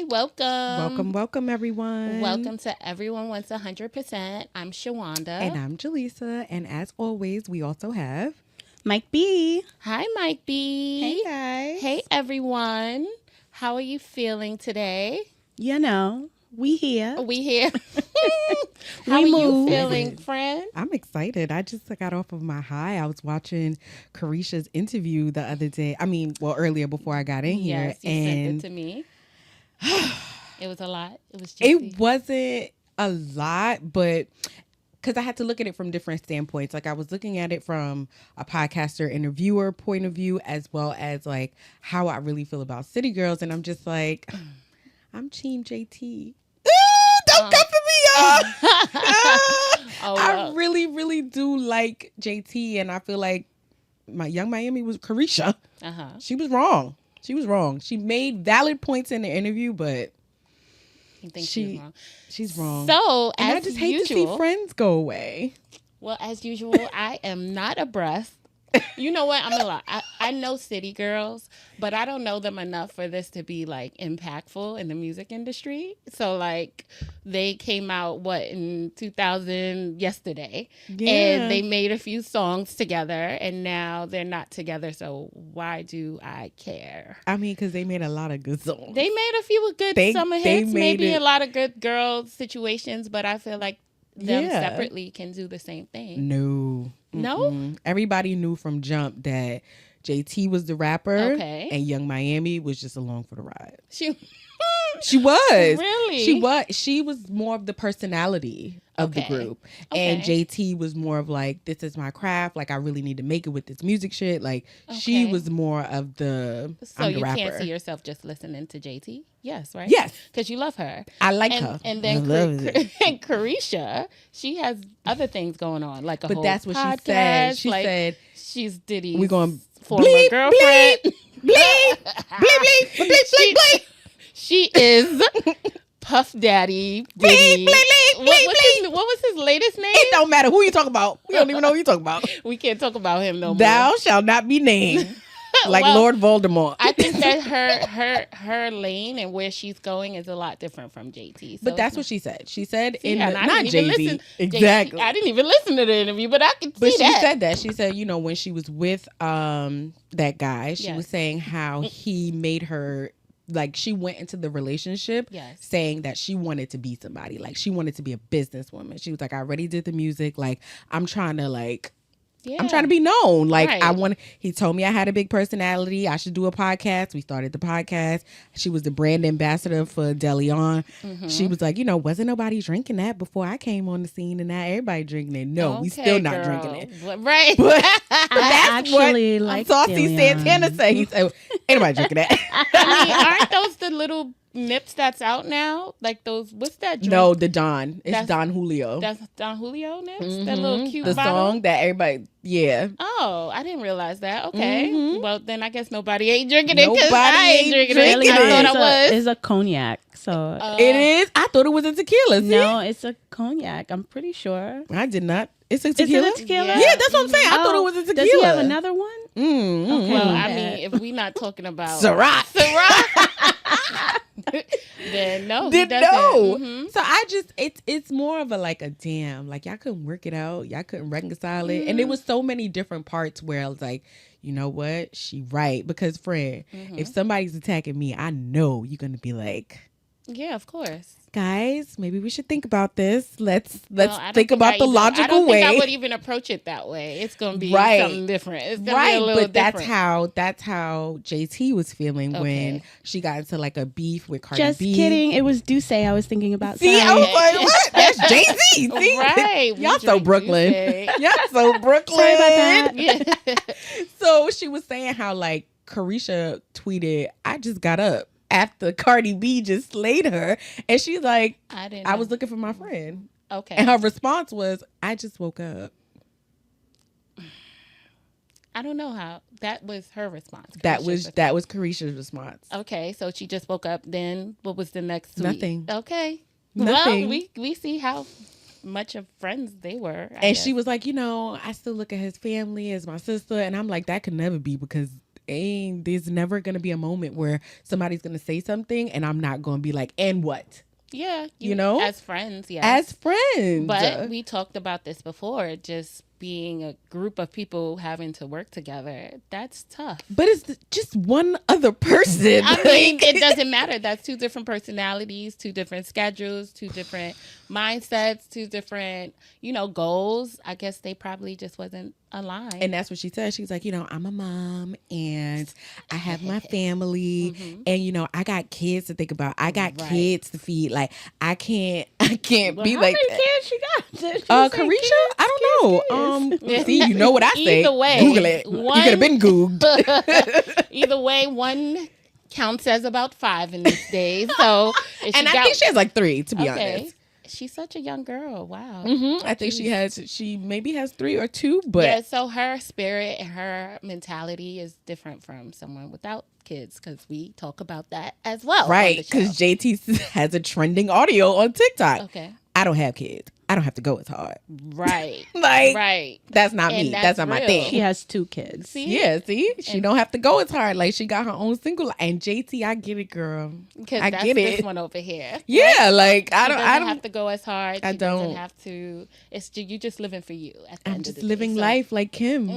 welcome. Welcome, everyone. Welcome to Everyone Wants 100%. I'm Shawanda. And I'm Jaleesa. And as always, we also have Mike B. Hi, Mike B. Hey, guys. Hey, everyone. How are you feeling today? You know, we here. We here. How are you feeling, friend? I'm excited. I just got off of my high. I was watching Carisha's interview the other day. Earlier before I got in here. Yes, you and sent it to me. It was a lot. It was juicy. It wasn't a lot, but because I had to look at it from different standpoints. Like I was looking at it from a podcaster interviewer point of view, as well as like how I really feel about City Girls. And I'm just like, I'm Team JT. Don't come for me, y'all. I really, really do like JT. And I feel like my Young Miami was Carisha. She was wrong. She made valid points in the interview, but you think she's wrong. So, and I just hate to see friends go away. Well, as usual, I am not abreast. You know what? I'm gonna lie. I know City Girls, but I don't know them enough for this to be like impactful in the music industry. So like they came out in 2000 yesterday, and they made a few songs together, and now they're not together. So why do I care? I mean, because they made a lot of good songs. They made a few good summer hits, maybe a lot of good girl situations, but I feel like them separately can do the same thing. No. Everybody knew from jump that JT was the rapper, and Young Miami was just along for the ride. She was. Really? She was more of the personality of the group. And JT was more of like, this is my craft. Like, I really need to make it with this music shit. Like, she was more of the So you rapper. can't see yourself just listening to JT? Yes, right? Yes. Because you love her. I like her. And then Carisha, she has other things going on, like a whole that's what podcast. She said she's Diddy's we're going former girlfriend. Bleep, bleep. She is Puff Daddy Diddy. What was his latest name? It don't matter who you talk about. We don't even know who you talk about. We can't talk about him no more. Thou shalt not be named. Like Lord Voldemort. I think that her lane and where she's going is a lot different from JT. So but that's what she said. She said not Jay-Z. Exactly. I didn't even listen to the interview, but I could see that. But she said that. She said, when she was with that guy, she was saying how he made her, like, she went into the relationship saying that she wanted to be somebody. Like, she wanted to be a businesswoman. She was like, I already did the music. Like, I'm trying to be known. Like, he told me I had a big personality. I should do a podcast. We started the podcast. She was the brand ambassador for DeLeon. She was like, wasn't nobody drinking that before I came on the scene, and now everybody drinking it. No, we still not drinking it. Right. But that's actually what like Saucy DeLeon. Santana said. He said, ain't nobody drinking that. I mean, aren't those the little nips that's out now? Like those, what's that drink? No, the Don. It's Don Julio. That's Don Julio nips? That little cute the bottle? song that everybody, Oh, I didn't realize that. Okay. Well, then I guess nobody ain't drinking it because Nobody I ain't drinking it. Really, I thought I was. It's a cognac. So it is? I thought it was a tequila. See? No, it's a cognac. I'm pretty sure. I did not. It's a tequila? Is it a tequila? Yeah, that's what I'm saying. I thought it was a tequila. Does he have another one? Okay. Well, I mean, if we not talking about Syrah, then no, he doesn't. No. Mm-hmm. So I just, it's more of a damn, like y'all couldn't work it out, y'all couldn't reconcile it, and there was so many different parts where I was like, you know what, she right, because friend, if somebody's attacking me, I know you're gonna be like, yeah, of course. Guys, maybe we should think about this. Let's think about the logical I don't way. think I would even approach it that way. It's gonna be something different. It's gonna be a little but different. that's how JT was feeling when she got into like a beef with Cardi Just B. kidding. It was Duce I was thinking about. See, I was like, what? That's Jay-Z. See? Right. Y'all so Brooklyn. Y'all so Brooklyn. Sorry about that. Yeah. So she was saying how like Carisha tweeted, I just got up after Cardi B just slayed her. And she's like, I was looking for my friend. Okay. And her response was, I just woke up. I don't know how. That was her response. That was Carisha's response. Okay, so she just woke up. Then what was the next tweet? Nothing. Okay. Nothing. Well, we see how much of friends they were. I and guess. she was like, I still look at his family as my sister. And I'm like, that could never be because there's never going to be a moment where somebody's going to say something and I'm not going to be like, and what? Yeah. You know? As friends, yes. As friends. But we talked about this before, just being a group of people having to work together. That's tough. But it's just one other person. I mean, it doesn't matter. That's two different personalities, two different schedules, two different mindsets, two different, goals. I guess they probably just wasn't aligned. And that's what she said. She's like, I'm a mom and I have my family and, I got kids to think about. I got kids to feed. Like, I can't be like that. How many kids she got? Carisha? I don't know. See, you know what I say. Either way. Google it. You could have been Googled. Either way, one counts as about 5 in these days. So, I think she has like 3, to be honest. She's such a young girl. Wow. I think she maybe has 3 or 2, but yeah. So her spirit and her mentality is different from someone without kids, because we talk about that as well. Right, because JT has a trending audio on TikTok. Okay. I don't have kids. I don't have to go as hard. Right. Right. That's not me. That's not my thing. She has 2 kids. See? Yeah, see? She don't have to go as hard. Like, she got her own single. And JT, I get it, girl. Because I that's get this it. one over here. Yeah, like, I don't have to go as hard. I She don't doesn't have to. It's you just living for you. At the I'm end just of the living day. life like Kim.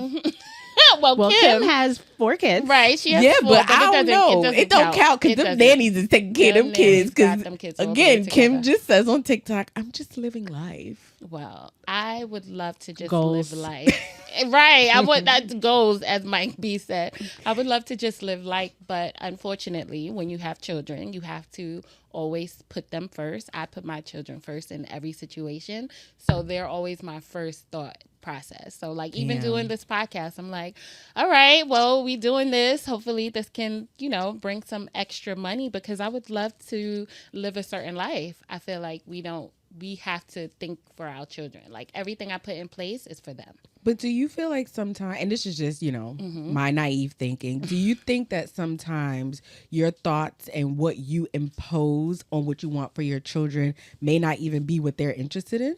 Well, Kim has 4 kids. Right. She has Yeah, 4, but I don't know. It don't count because them nannies is taking care of them kids. Because again, Kim just says on TikTok, I'm just living life. Well, I would love to just Goals. live life. Right. I want that goals, as Mike B said. I would love to just live life, but unfortunately, when you have children, you have to always put them first. I put my children first in every situation, so they're always my first thought process. So like even doing this podcast, I'm like, all right, well, we doing this. Hopefully this can, bring some extra money, because I would love to live a certain life. I feel like we have to think for our children. Like everything I put in place is for them. But do you feel like sometimes, and this is just, my naive thinking, do you think that sometimes your thoughts and what you impose on what you want for your children may not even be what they're interested in?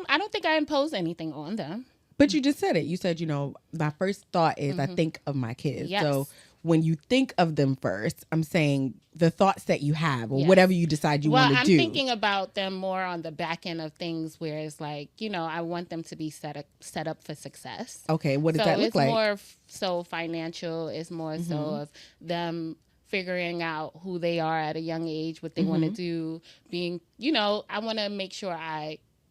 I don't think I impose anything on them. But you just said it. You said, my first thought is I think of my kids. Yes. So when you think of them first, I'm saying the thoughts that you have or whatever you decide you want to do. Well, I'm thinking about them more on the back end of things, where it's like, I want them to be set up for success. Okay, what does that look like? It's more so financial. It's more so of them figuring out who they are at a young age, what they want to do, being, I want to make sure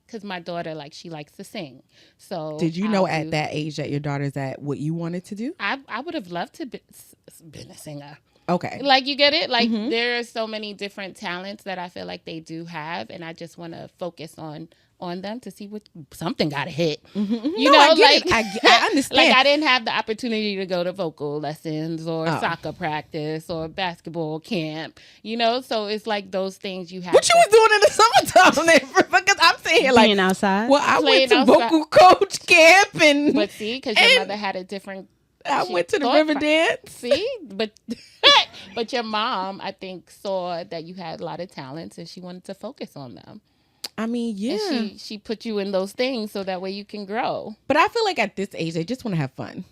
because my daughter, she likes to sing. So did you know at that age that your daughter's at what you wanted to do? I would have loved to been a singer. Okay. Like, you get it? Like, there are so many different talents that I feel like they do have, and I just want to focus on them to see what something got to hit. I get it. I understand. Like, I didn't have the opportunity to go to vocal lessons or soccer practice or basketball camp, so it's like those things you have. What you was doing in the summertime then? Because I'm saying here being outside. Well, I went to vocal coach camp and. But see, because your mother had a different. I went to the river dance. See, but your mom, I think, saw that you had a lot of talents and she wanted to focus on them. I mean, yeah. And she put you in those things so that way you can grow. But I feel like at this age, they just want to have fun.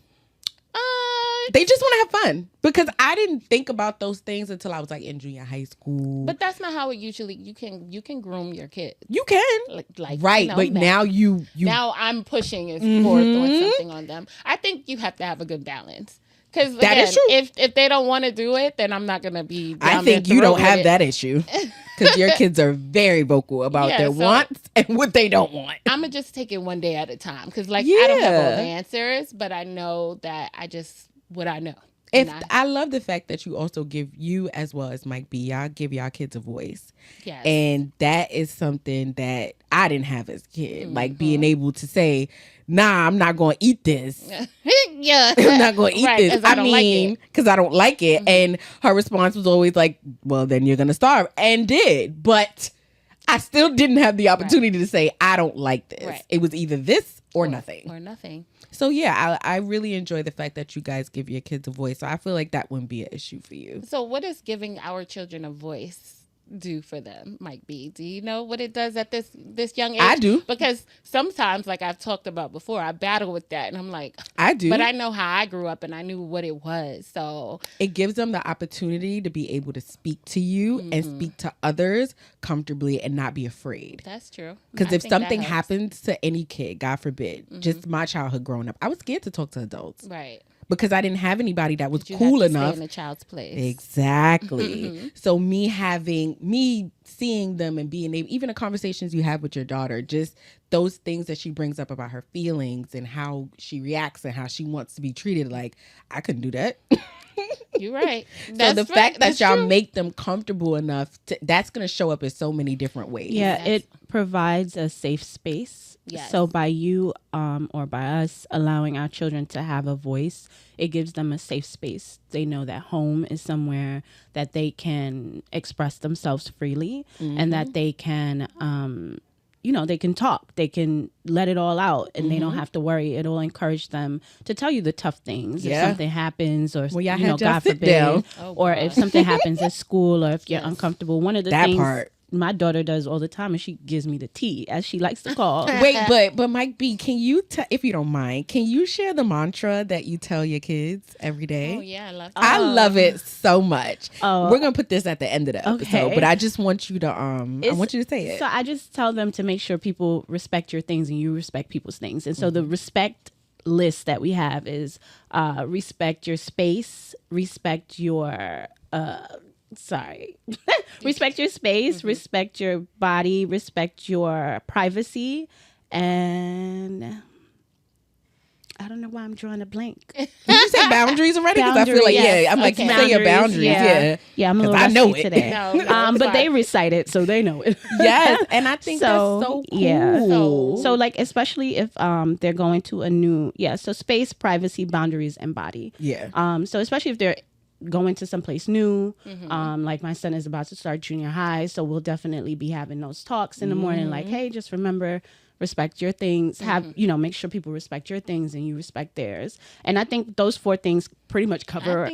They just want to have fun, because I didn't think about those things until I was like in junior high school. But that's not how it usually. You can groom your kid. You can, like right? But now you now I'm pushing is forth on something on them. I think you have to have a good balance. Because that is true. If they don't want to do it, then I'm not gonna be. I think you don't have that issue, because your kids are very vocal about their wants and what they don't want. I'm gonna just take it one day at a time, because I don't have all the answers, but I know that what I know. I love the fact that you also give, you as well as Mike B, y'all give y'all kids a voice. Yes. And that is something that I didn't have as a kid. Like being able to say, nah, I'm not going to eat this. Yeah. I'm not going to eat this. I mean, because I don't like it. And her response was always like, well, then you're going to starve. And did. But I still didn't have the opportunity to say, I don't like this. Right. It was either this or nothing. Or nothing. So, yeah, I really enjoy the fact that you guys give your kids a voice. So I feel like that wouldn't be an issue for you. So what does giving our children a voice do for them, Mike B? Do you know what it does at this young age? I do. Because sometimes, like I've talked about before, I battle with that, and I'm like, I do. But I know how I grew up, and I knew what it was. So it gives them the opportunity to be able to speak to you and speak to others comfortably and not be afraid. That's true. Because if something happens to any kid, God forbid, just my childhood growing up, I was scared to talk to adults. Right. Because I didn't have anybody that was cool enough. Stay in a child's place. Exactly. So me seeing them and being able, even the conversations you have with your daughter, just those things that she brings up about her feelings and how she reacts and how she wants to be treated. Like, I couldn't do that. You're right. So the fact that y'all make them comfortable enough, that's going to show up in so many different ways. Yeah, it provides a safe space. Yes. So by you or by us allowing our children to have a voice, it gives them a safe space. They know that home is somewhere that they can express themselves freely and that they can, they can talk. They can let it all out and they don't have to worry. It'll encourage them to tell you the tough things. If something happens or, God forbid, or if something happens at school or if you're uncomfortable. One of the things my daughter does all the time and she gives me the tea, as she likes to call. Wait, but Mike B, can you, if you don't mind, can you share the mantra that you tell your kids every day? Oh, yeah, I love that. I love it so much. We're going to put this at the end of the episode, but I just want you to, I want you to say it. So I just tell them to make sure people respect your things and you respect people's things. And so the respect list that we have is respect your space, respect your... respect your space, respect your body, respect your privacy, and I don't know why I'm drawing a blank. Did you say boundaries already? Because I feel like, I'm like, you say your boundaries. Yeah, I'm a little rusty today. But they recite it, so they know it. Yes, and I think that's so cool. Yeah. So like, especially if they're going to a new, so space, privacy, boundaries, and body. Yeah. So especially if they're going to someplace new, like my son is about to start junior high, so we'll definitely be having those talks in the morning, like, hey, just remember, respect your things, make sure people respect your things and you respect theirs. And I think those 4 things pretty much cover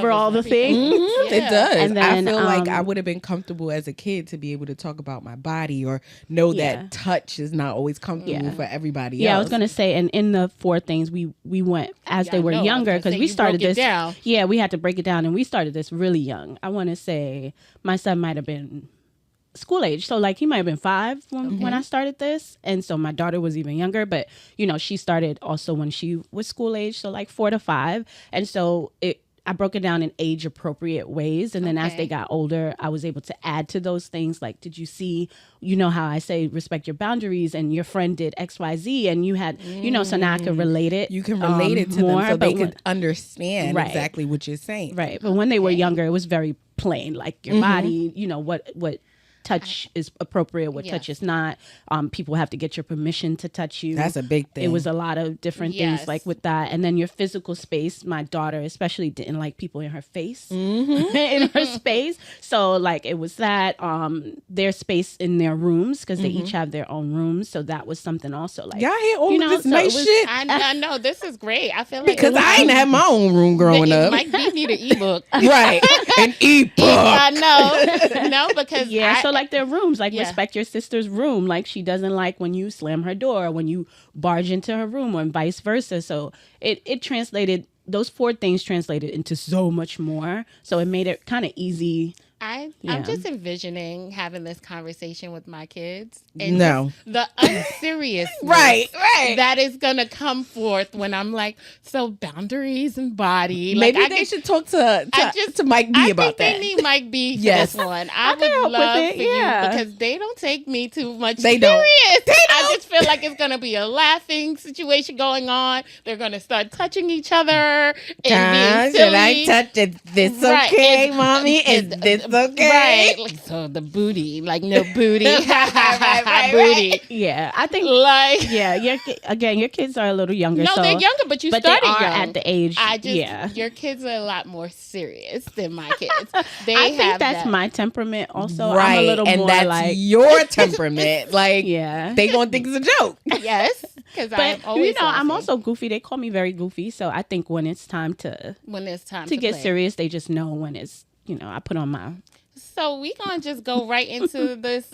all the things. It does. And then, I feel like I would have been comfortable as a kid to be able to talk about my body or know that touch is not always comfortable for everybody else. Yeah, I was going to say, and in the 4 things we went as they were younger, because we started this. Yeah, we had to break it down and we started this really young. I want to say my son might have been school age, so like he might have been 5 when I started this, and so my daughter was even younger, but she started also when she was school age, so like 4 to 5, and so I broke it down in age appropriate ways, and then as they got older, I was able to add to those things, like, did you see, how I say respect your boundaries, and your friend did XYZ, and you had, so now I can relate it. You can relate it to more, them so they can understand exactly what you're saying. Right, but when they were younger, it was very plain, like your body, what touch is appropriate, what touch is not. People have to get your permission to touch you. That's a big thing. It was a lot of different things like with that. And then your physical space, my daughter especially didn't like people in her face, in her space. So like it was that, their space in their rooms, because they each have their own rooms. So that was something also like, y'all hear all of this nice shit? I know, this is great. I feel like because I ain't had my own room growing up. Mike B need an ebook. Right, an ebook. I know. No, because so like their rooms, like respect your sister's room. Like she doesn't like when you slam her door, or when you barge into her room, or vice versa. So it translated, those 4 things translated into so much more. So it made it kind of easy. I'm just envisioning having this conversation with my kids. And the unseriousness right. that is going to come forth when I'm like, so boundaries and body. Maybe like, they should talk to Mike B about that. I think they need Mike B for this one. I would love for you, because they don't take me too much serious. I just feel like it's going to be a laughing situation going on. They're going to start touching each other and being silly. Should I touch it? This okay, mommy? Is this okay? Right. Like, so the booty, like no booty. right. Booty. Yeah. I think like your kids are a little younger. No, they're younger, but you started they are young. At the age. Your kids are a lot more serious than my kids. I think that's my temperament also. Right. I'm a little and more that's like your temperament. Like they gonna think it's a joke. Yes. Because I'm always I'm also goofy. They call me very goofy. So I think when it's time to get serious, they just know when it's, I put on my So we gonna just go right into this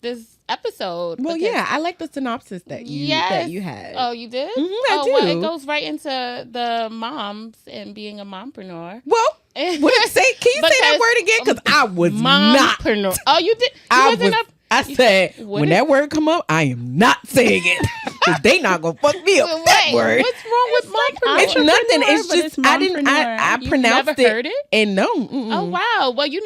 this episode. Well, yeah, I like the synopsis that you had. Oh, you did? I do. Well, it goes right into the moms and being a mompreneur. Well, can you say that word again? Because I was mompreneur. not. Oh, you did. I said, when that word come up, I am not saying it. Because they not going to fuck me up with that word. What's wrong with mompreneur? It's nothing. It's just, I pronounced never heard it? And no. Oh, wow. Well, you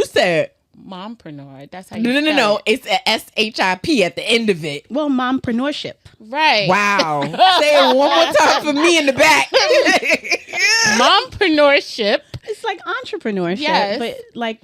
said mompreneur. That's how you spell No. it. It's a S-H-I-P at the end of it. Well, mompreneurship. Right. Wow. Say it one more time for me in the back. Mompreneurship. It's like entrepreneurship, but like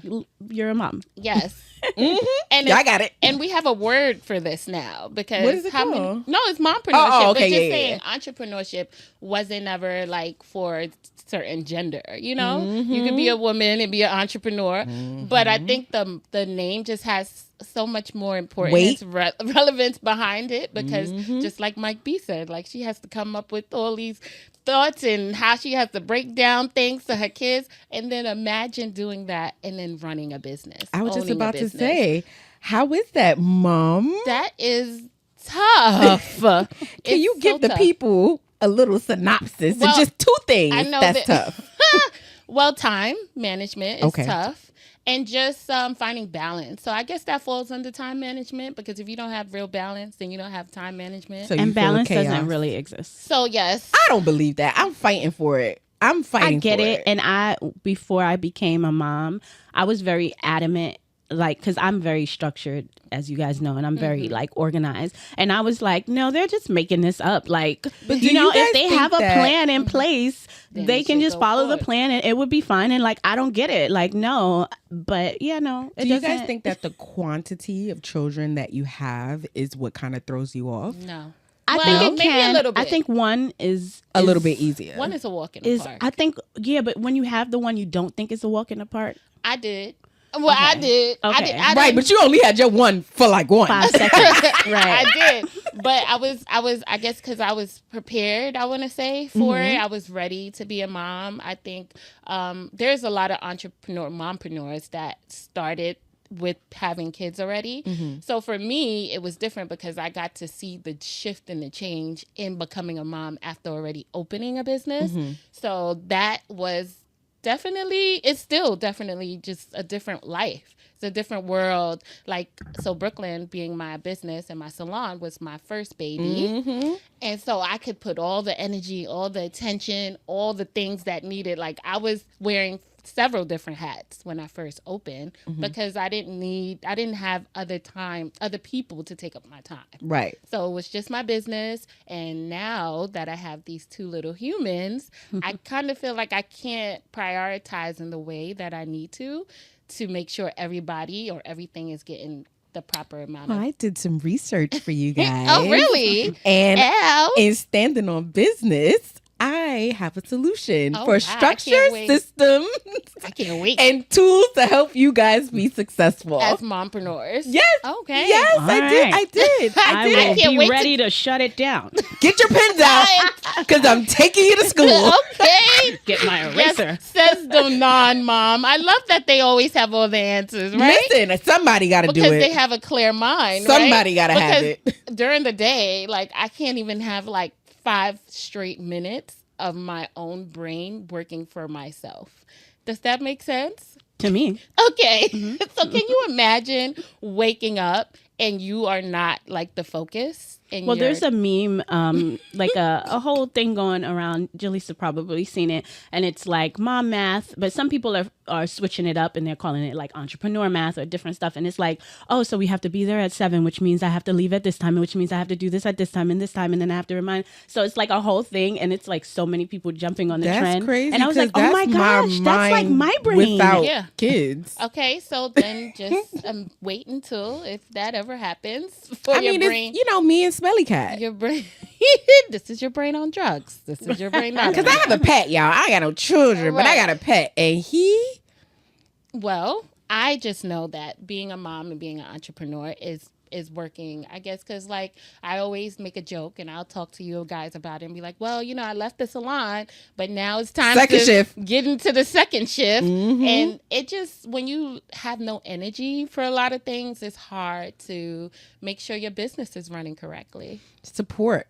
you're a mom. Yes. And I got it. And we have a word for this now because what is it called? No, it's mompreneurship. Oh, okay, but just saying entrepreneurship wasn't ever like for certain gender. You know, you could be a woman and be an entrepreneur, but I think the name just has so much more importance, relevance behind it because just like Mike B said, like she has to come up with all these thoughts and how she has to break down things to her kids, and then imagine doing that and then running a business. I was just about to say, how is that, Mom? That is tough. Can you give the people a little synopsis of just two things? I know that's tough. Well, time management is tough. And just finding balance. So I guess that falls under time management because if you don't have real balance, then you don't have time management. So and balance doesn't really exist. So yes. I don't believe that. I'm fighting for it. I get it. And before I became a mom, I was very adamant, like, because I'm very structured, as you guys know, and I'm very like organized. And I was like, no, they're just making this up. Like, but if they have a plan in place, they can just follow the plan and it would be fine. And like, I don't get it. Like, no, but yeah, no. Do you guys think that the quantity of children that you have is what kind of throws you off? No. I think it can. A little bit. I think one is a little bit easier. One is a walk in the park. I think, but when you have the one you don't think is a walk in the park. I did. Well, okay. I did. Okay. Right, but you only had your one for like 5 seconds. Right. I did. But I guess because I was prepared, I want to say, for it. I was ready to be a mom. I think there's a lot of mompreneurs that started with having kids already. So for me, it was different because I got to see the shift and the change in becoming a mom after already opening a business. So that was it's still definitely just a different life. It's a different world. Like, so Brooklyn being my business and my salon was my first baby. And so I could put all the energy, all the attention, all the things that needed. Like, I was wearing several different hats when I first opened because I didn't have other people to take up my time. Right. So it was just my business. And now that I have these two little humans, I kind of feel like I can't prioritize in the way that I need to make sure everybody or everything is getting the proper amount of... I did some research for you guys. Oh, really? And in standing on business, I have a solution for structure, systems, I can't wait, and tools to help you guys be successful as mompreneurs. Yes. Okay. Yes, I did. I will be ready to shut it down. Get your pens out because I'm taking you to school. Okay. Get my eraser. Yes, says the non-mom. I love that they always have all the answers, right? Listen, somebody got to do it. Because they have a clear mind, Somebody got to have it. During the day, like, I can't even have, like, 5 straight minutes of my own brain working for myself. Does that make sense? To me. Okay. So can you imagine waking up and you are not like the focus? Well, there's a meme, like a whole thing going around. Jaleesa probably seen it, and it's like mom math, but some people are switching it up and they're calling it like entrepreneur math or different stuff. And it's like, oh, so we have to be there at 7, which means I have to leave at this time, which means I have to do this at this time, and then I have to remind. So it's like a whole thing, and it's like so many people jumping on the trend. That's crazy. And I was like, oh my gosh, that's like my brain without kids. Okay, so then just wait until if that ever happens for your brain. Me and Smelly Cat. Your brain. This is your brain on drugs. This is your brain on because I have a pet, y'all. I got no children, but I got a pet, and he. Well, I just know that being a mom and being an entrepreneur is is working, I guess, because like I always make a joke and I'll talk to you guys about it and be like, well, you know, I left the salon, but now it's time to get into the second shift. And it just, when you have no energy for a lot of things, it's hard to make sure your business is running correctly. Support,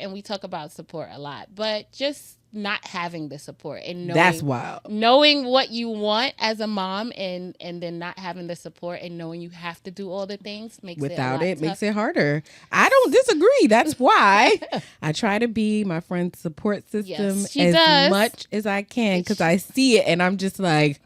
and we talk about support a lot, but just not having the support and knowing, that's wild. Knowing what you want as a mom and then not having the support and knowing you have to do all the things makes makes it harder. I don't disagree. That's why I try to be my friend's support system much as I can, because I see it and I'm just like,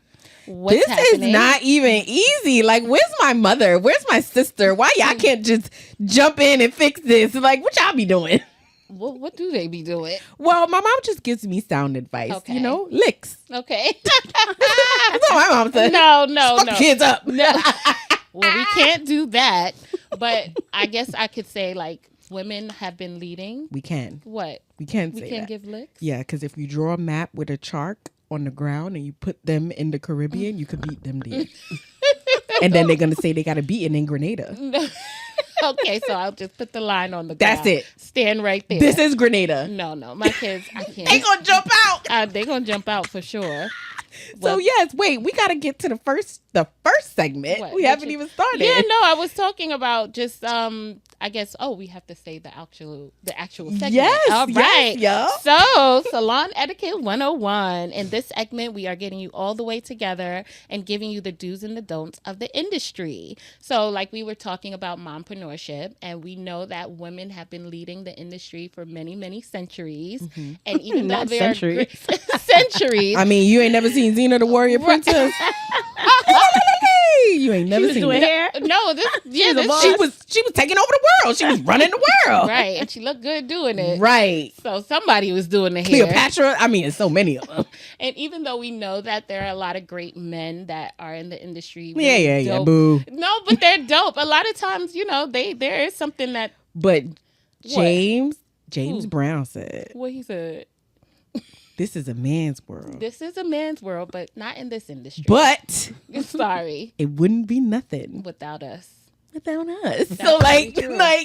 this is not even easy. Like, where's my mother? Where's my sister? Why y'all can't just jump in and fix this? Like, what y'all be doing? What do they be doing? Well, my mom just gives me sound advice. Okay. You know, licks. Okay. That's what my mom said. No. Fuck kids up. No. Well, we can't do that. But I guess I could say, like, women have been leading. We can. What? We can say that. We can give licks? Yeah, because if you draw a map with a chart on the ground and you put them in the Caribbean, you could beat them there. And then they're going to say they got a beating in Grenada. No. Okay, so I'll just put the line on the ground. That's it. Stand right there. This is Grenada. No, my kids, I can't. They gonna jump out. They gonna jump out for sure. So yes, wait, we gotta get to the first segment. What? We haven't even started. Yeah, no, I was talking about just I guess we have to say the actual segment. Yes. All right. Yes, So Salon Etiquette 101. In this segment, we are getting you all the way together and giving you the do's and the don'ts of the industry. So like we were talking about mompreneurship, and we know that women have been leading the industry for many, many centuries. Mm-hmm. And even though they're centuries. I mean, you ain't never seen Xena the Warrior Princess? You ain't never seen doing hair? No, she was taking over the world. She was running the world. Right, and she looked good doing it. Right. So somebody was doing the hair. Cleopatra, I mean, there's so many of them. And even though we know that there are a lot of great men that are in the industry. Yeah, boo. No, but they're dope. A lot of times, you know, there is something that. But James Brown said. What he said? This is a man's world. This is a man's world, but not in this industry. But sorry, it wouldn't be nothing without us. That's so like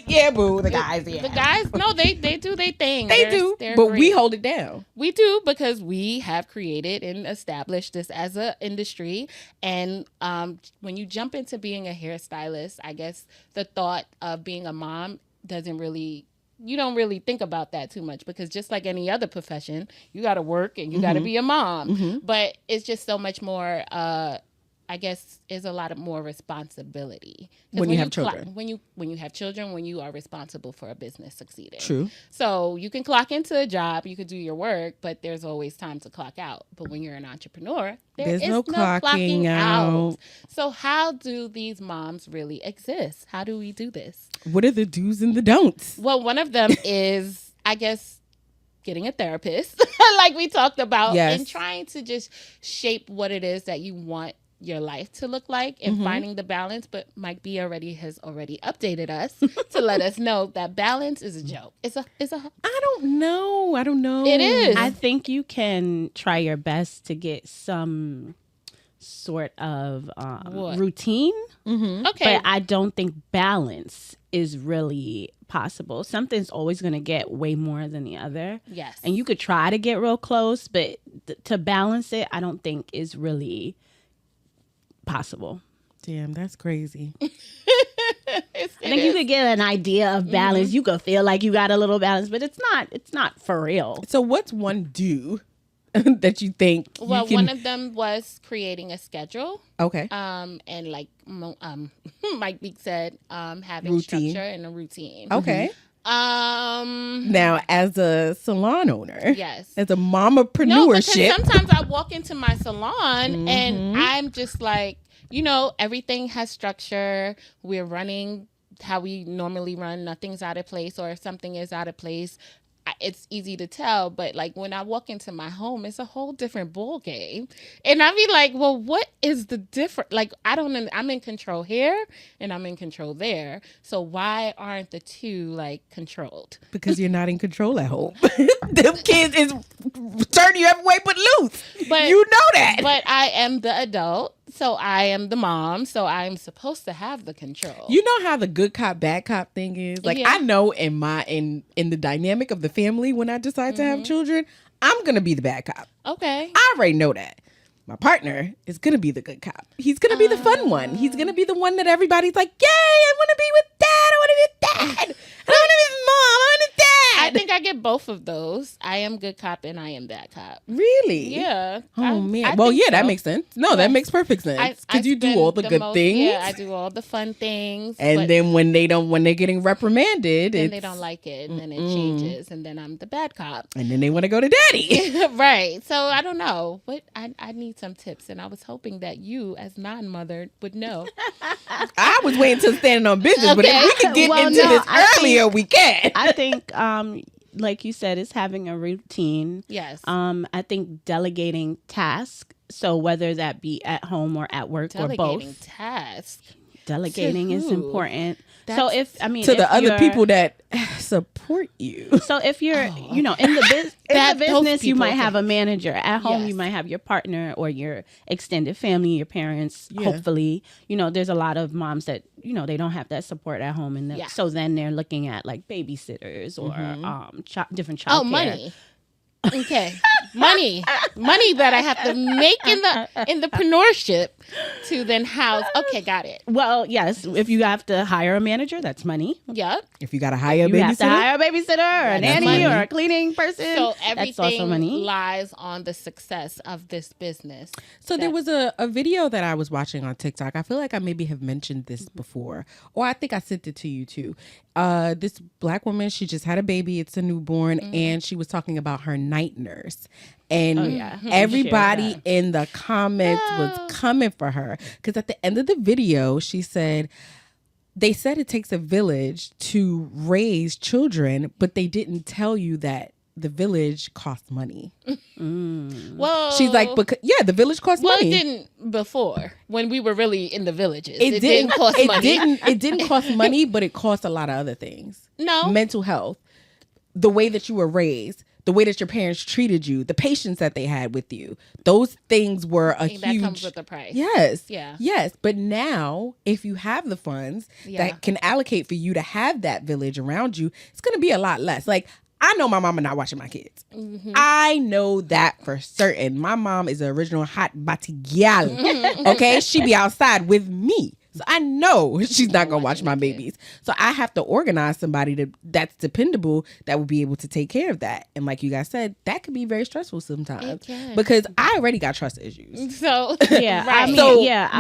yeah, boo. The guys, no, they do their thing. They do, but great. We hold it down. We do, because we have created and established this as an industry. And when you jump into being a hairstylist, I guess the thought of being a mom you don't really think about that too much, because just like any other profession, you got to work and you got to be a mom. Mm-hmm. But it's just so much more, I guess, is a lot of more responsibility. When you have children. When you have children, when you are responsible for a business succeeding. True. So you can clock into a job, you could do your work, but there's always time to clock out. But when you're an entrepreneur, there's no clocking out. So how do these moms really exist? How do we do this? What are the do's and the don'ts? Well, one of them is, I guess, getting a therapist, like we talked about, and trying to just shape what it is that you want your life to look like, and finding the balance. But Mike B has already updated us to let us know that balance is a joke. It's a I don't know. It is. I think you can try your best to get some sort of routine. Mm-hmm. Okay. But I don't think balance is really possible. Something's always going to get way more than the other. Yes. And you could try to get real close, but to balance it, I don't think is really possible. Damn, that's crazy. I think you could get an idea of balance. Mm-hmm. You could feel like you got a little balance, but it's not for real. So what's one do that you think? Well, one of them was creating a schedule. Okay. And like Mike Beek said, having structure and a routine. Okay. Now, as a salon owner, yes, as a momapreneurship, no, because sometimes I walk into my salon and I'm just like, everything has structure. We're running how we normally run. Nothing's out of place, or if something is out of place, it's easy to tell. But like when I walk into my home, it's a whole different ball game. And I be like, well, what is the difference? Like, I'm in control here and I'm in control there. So why aren't the two like controlled? Because you're not in control at home. Them kids is turn you every way but loose. But you know that. But I am the adult. So I am the mom, so I'm supposed to have the control. You know how the good cop, bad cop thing is? Like, I know in the dynamic of the family, when I decide to have children, I'm going to be the bad cop. Okay. I already know that. My partner is going to be the good cop. He's going to be the fun one. He's going to be the one that everybody's like, yay, I want to be with dad. I want to be with dad. I want to be with mom. I want to be dad. I think I get both of those. I am good cop and I am bad cop. Really? Yeah. Oh, man. Well, yeah, that makes sense. No, that makes perfect sense. Because you do all the good things. Yeah, I do all the fun things. And then when they're getting reprimanded, then they don't like it, and then it changes, and then I'm the bad cop. And then they want to go to daddy. Right. So I don't know. But I need some tips, and I was hoping that you, as non-mother, would know. I was waiting till standing on business, but if we could get into this earlier, we can. I think, like you said, it's having a routine. Yes. I think delegating tasks. So whether that be at home or at work or both. Delegating tasks. Delegating is important. So if the other people that support you. So if you're, in the business, you might have a manager. At home, you might have your partner or your extended family, your parents. Yeah. Hopefully, there's a lot of moms that they don't have that support at home, and so then they're looking at like babysitters or different child care. Money. Okay, money that I have to make in the entrepreneurship to then house. Okay, got it. Well, yes, if you have to hire a manager, that's money. Yep. If you got to hire a babysitter, you have to hire a babysitter or a nanny or a cleaning person. So everything that's also money. Lies on the success of this business. So there was a video that I was watching on TikTok. I feel like I maybe have mentioned this before, or I think I sent it to you too. This Black woman, she just had a baby. It's a newborn, and she was talking about her night nurse. And everybody in the comments was coming for her. Because at the end of the video, she said, they said it takes a village to raise children, but they didn't tell you that the village costs money. Well, she's like, the village costs money. Well, it didn't before, when we were really in the villages. It didn't cost money. It didn't cost money, but it cost a lot of other things. No. Mental health, the way that you were raised, the way that your parents treated you, the patience that they had with you. Those things were huge... That comes with the price. Yes. Yeah. Yes. But now, if you have the funds that can allocate for you to have that village around you, it's going to be a lot less. Like, I know my mama not watching my kids. Mm-hmm. I know that for certain. My mom is the original hot bati gyal. Okay? She be outside with me. So I know she's not going to watch my babies. So I have to organize somebody that's dependable that will be able to take care of that. And like you guys said, that can be very stressful sometimes. Because I already got trust issues. So, yeah. Right.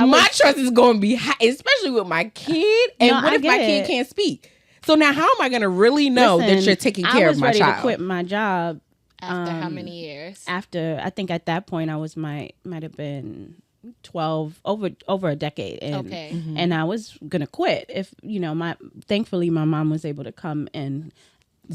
My trust is going to be high, especially with my kid. And what if my kid can't speak? So now how am I going to really know that you're taking care of my child? I was ready to quit my job. After how many years? After, I think at that point I might have been 12, over a decade. And, and I was going to quit. If, thankfully my mom was able to come and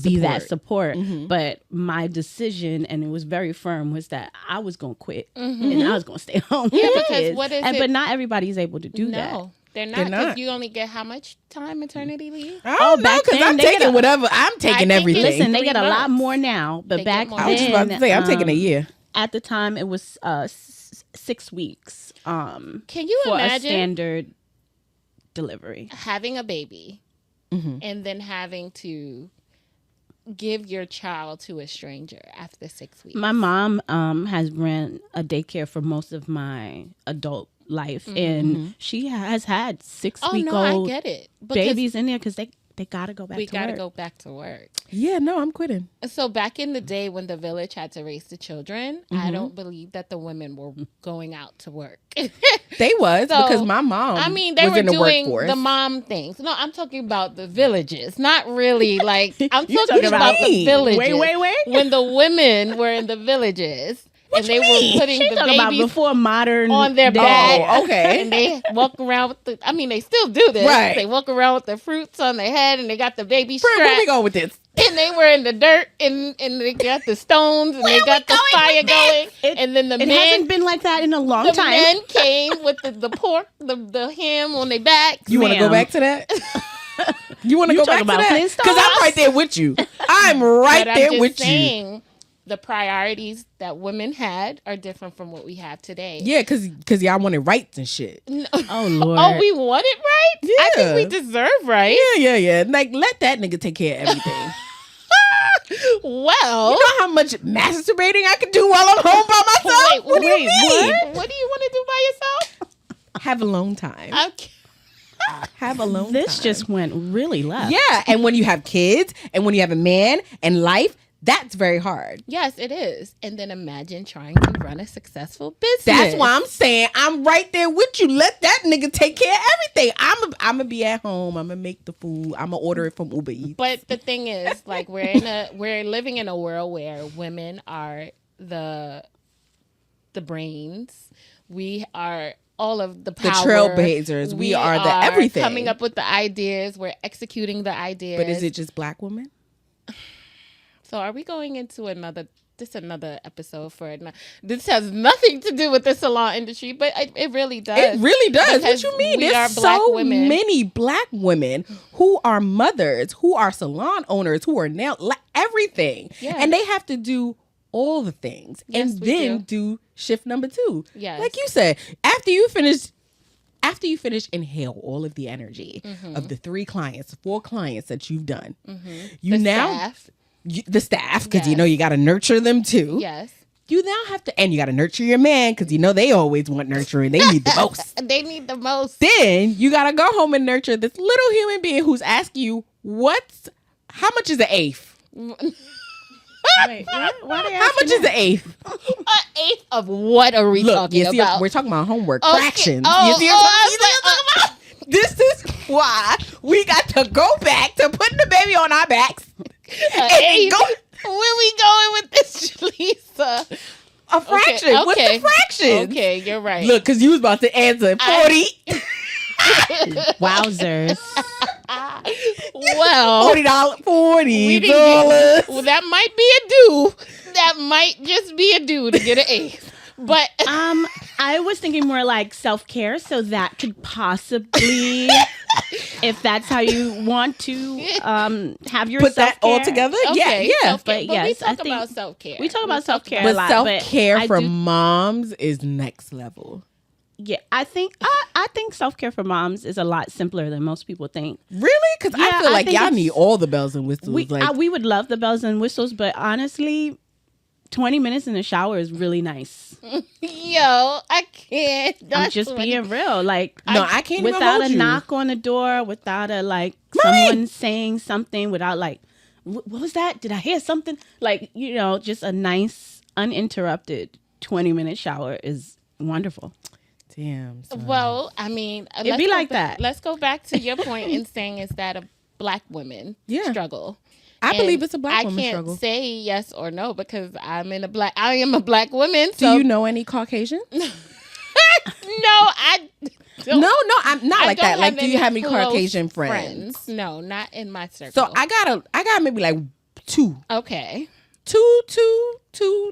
be that support. But my decision, and it was very firm, was that I was going to quit and I was going to stay home. Yeah, because what is it? But not everybody's able to do that. They're not, because you only get how much time maternity leave? Oh, no, because I'm taking whatever. I'm taking everything. Listen, they get a lot more now, but back then, I was just about to say, I'm taking a year. At the time, it was 6 weeks. Can you for imagine a standard delivery? Having a baby and then having to give your child to a stranger after 6 weeks. My mom has ran a daycare for most of my adult life, and she has had 6-week-old babies in there because they gotta go back to work. We gotta go back to work. Yeah, no, I'm quitting. So back in the day when the village had to raise the children, I don't believe that the women were going out to work. They was, because my mom they were doing the mom things. No, I'm talking about the villages. Not really like, I'm talking about the villages. Wait. When the women were in the villages. What and they were putting the babies before modern on their back. Oh, okay. And they walk around with they still do this. Right. They walk around with the fruits on their head and they got the baby strapped. Where we going with this? And they were in the dirt and they got the stones and they got the fire going. And then the men... It hasn't been like that in a long time. The men came with the pork, the ham on their back. You want to go back to that? You want to go back to that? Because I'm right there with you. I'm right there with you. the priorities that women had are different from what we have today. Yeah, because y'all wanted rights and shit. No. Oh, Lord. Oh, we wanted rights? Yeah. I think we deserve rights. Yeah. Like, let that nigga take care of everything. Well, you know how much masturbating I can do while I'm home by myself? What do you mean? What do you want to do by yourself? Have alone time. Okay. Have alone time. This just went really left. Yeah, and when you have kids and when you have a man and life, that's very hard. Yes, it is. And then imagine trying to run a successful business. That's why I'm saying I'm right there with you. Let that nigga take care of everything. I'm gonna be at home. I'm gonna make the food. I'm gonna order it from Uber Eats. But the thing is, like, we're living in a world where women are the brains. We are all of the power. The trailblazers. We are the everything. Coming up with the ideas. We're executing the ideas. But is it just black women? So are we going into another episode for it? This has nothing to do with the salon industry, but it really does. It really does. Because what you mean? There's so many black women who are mothers, who are salon owners, who are now everything. Yeah. And they have to do all the things. Yes, and then do shift number 2. Yes. Like you said, after you finish, inhale all of the energy of the 4 clients that you've done. The staff, because you know you got to nurture them too. Yes. You now have to, and you got to nurture your man, because you know they always want nurturing. They need the most. They need the most. Then you got to go home and nurture this little human being who's asking you, how much is an eighth? Wait, what how much is an eighth? An eighth of what are we talking about? We're talking about homework. Okay. Fractions. Oh, you see what I'm talking about? This is why we got to go back to putting the baby on our backs. Where we going with this, Lisa? A fraction. Okay. What's the fraction? Okay, you're right. Look, because you was about to answer 40. Wowzers. Well, $40. Well, that might be a do. That might just be a do to get an eighth. But I was thinking more like self-care, so that could possibly, if that's how you want to have your put self-care. that all together. Okay, yeah. But yes, we talk about self-care. We talk about self-care but a lot. Self-care for moms is next level. Yeah, I think self-care for moms is a lot simpler than most people think. Really? Because I feel like y'all need all the bells and whistles. We would love the bells and whistles, but honestly, 20 minutes in the shower is really nice. Yo, I can't. I'm just being real. Like, I can't without even a knock on the door, without a someone saying something, without what was that? Did I hear something? Just a nice, uninterrupted 20-minute shower is wonderful. Damn. Son. Well, I mean, it'd be like that. Let's go back to your point in saying is that a black women struggle. I believe it's a black woman struggle. I can't say yes or no because I am a black woman. So. Do you know any Caucasian? No, I don't. No, I'm not like that. Like, do you have any Caucasian friends? No, not in my circle. So I got maybe like 2. Okay. 2.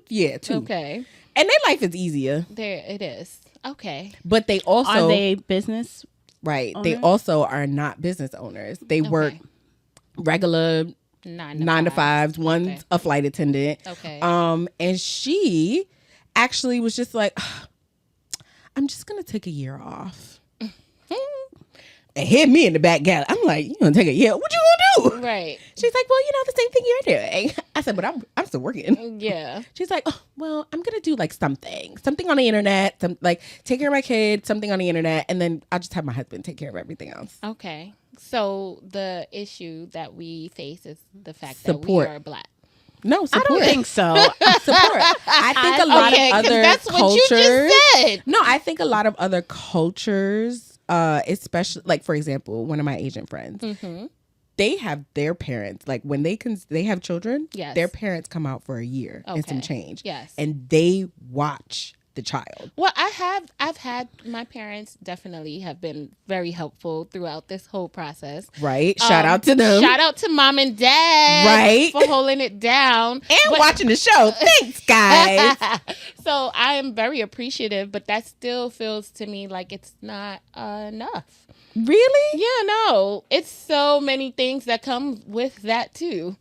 Yeah, 2. Okay. And their life is easier. There it is. Okay. But they also are they business? Right. Owners? They also are not business owners. They work regular 9 to 5s. One's a flight attendant. Okay. And she actually was just like, I'm just gonna take a year off. And hit me in the back galley. I'm like, you gonna take a year? What you gonna do? Right. She's like, well, the same thing you're doing. I said, but I'm still working. Yeah. She's like, oh, well, I'm gonna do like something on the internet, take care of my kid, something on the internet, and then I'll just have my husband take care of everything else. Okay. So the issue that we face is the fact that we are black. No, support. I don't think so. Support. I think a lot of other that's cultures. What you just said. No, I think a lot of other cultures, especially like for example, one of my Asian friends, they have their parents like when they have children. Yes. Their parents come out for a year and some change. Yes, and they watch the child. Well, I've had my parents definitely have been very helpful throughout this whole process. Right. Shout out to them. Shout out to mom and dad. Right. For holding it down. And watching the show. Thanks, guys. So I am very appreciative, but that still feels to me like it's not enough. Really? Yeah, no. It's so many things that come with that too.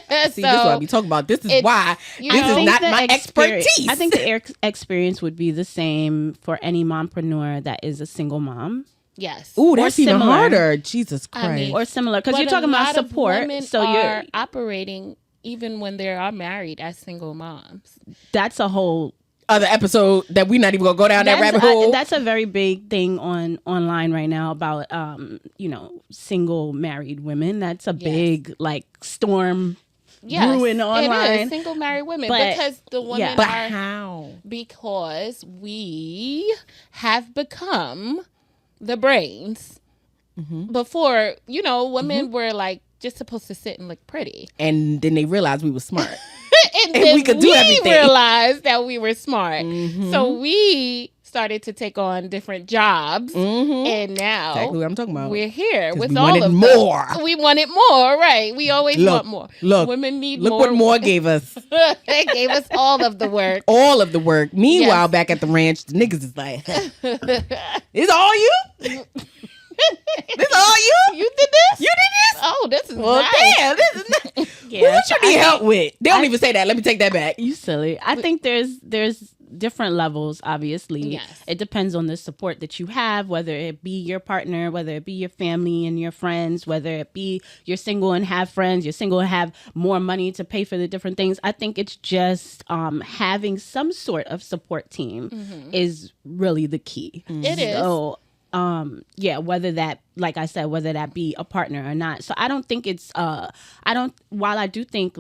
this is what I be talking about. This is why this is not my expertise. I think the experience would be the same for any mompreneur that is a single mom. Yes. Ooh, that's even harder. Jesus Christ. I mean, or similar, because you're talking about support. So you're operating even when they are married as single moms. That's a whole other episode that we're not even gonna go down that rabbit hole. That's a very big thing online right now about single married women. That's a big storm brewing online. It is single married women, because the women but how? Because we have become the brains. Before, women were just supposed to sit and look pretty, and then they realized we were smart. and we could do everything. We realized that we were smart, so we started to take on different jobs, and now exactly what I'm talking about. We're here with all of more. We wanted more, right? We always want more. Look, women need more. Look what more gave us. They gave us all of the work. All of the work. Meanwhile, back at the ranch, the niggas is like, "It's all you." This all you? You did this? You did this? Oh, this is nice. Damn, this is nice. What you need help with? They don't even say that. Let me take that back. You silly. I think there's different levels, obviously. Yes. It depends on the support that you have, whether it be your partner, whether it be your family and your friends, whether it be you're single and have friends, you're single and have more money to pay for the different things. I think it's just having some sort of support team is really the key. It is. So, whether that, like I said, whether that be a partner or not. So I don't think it's while I do think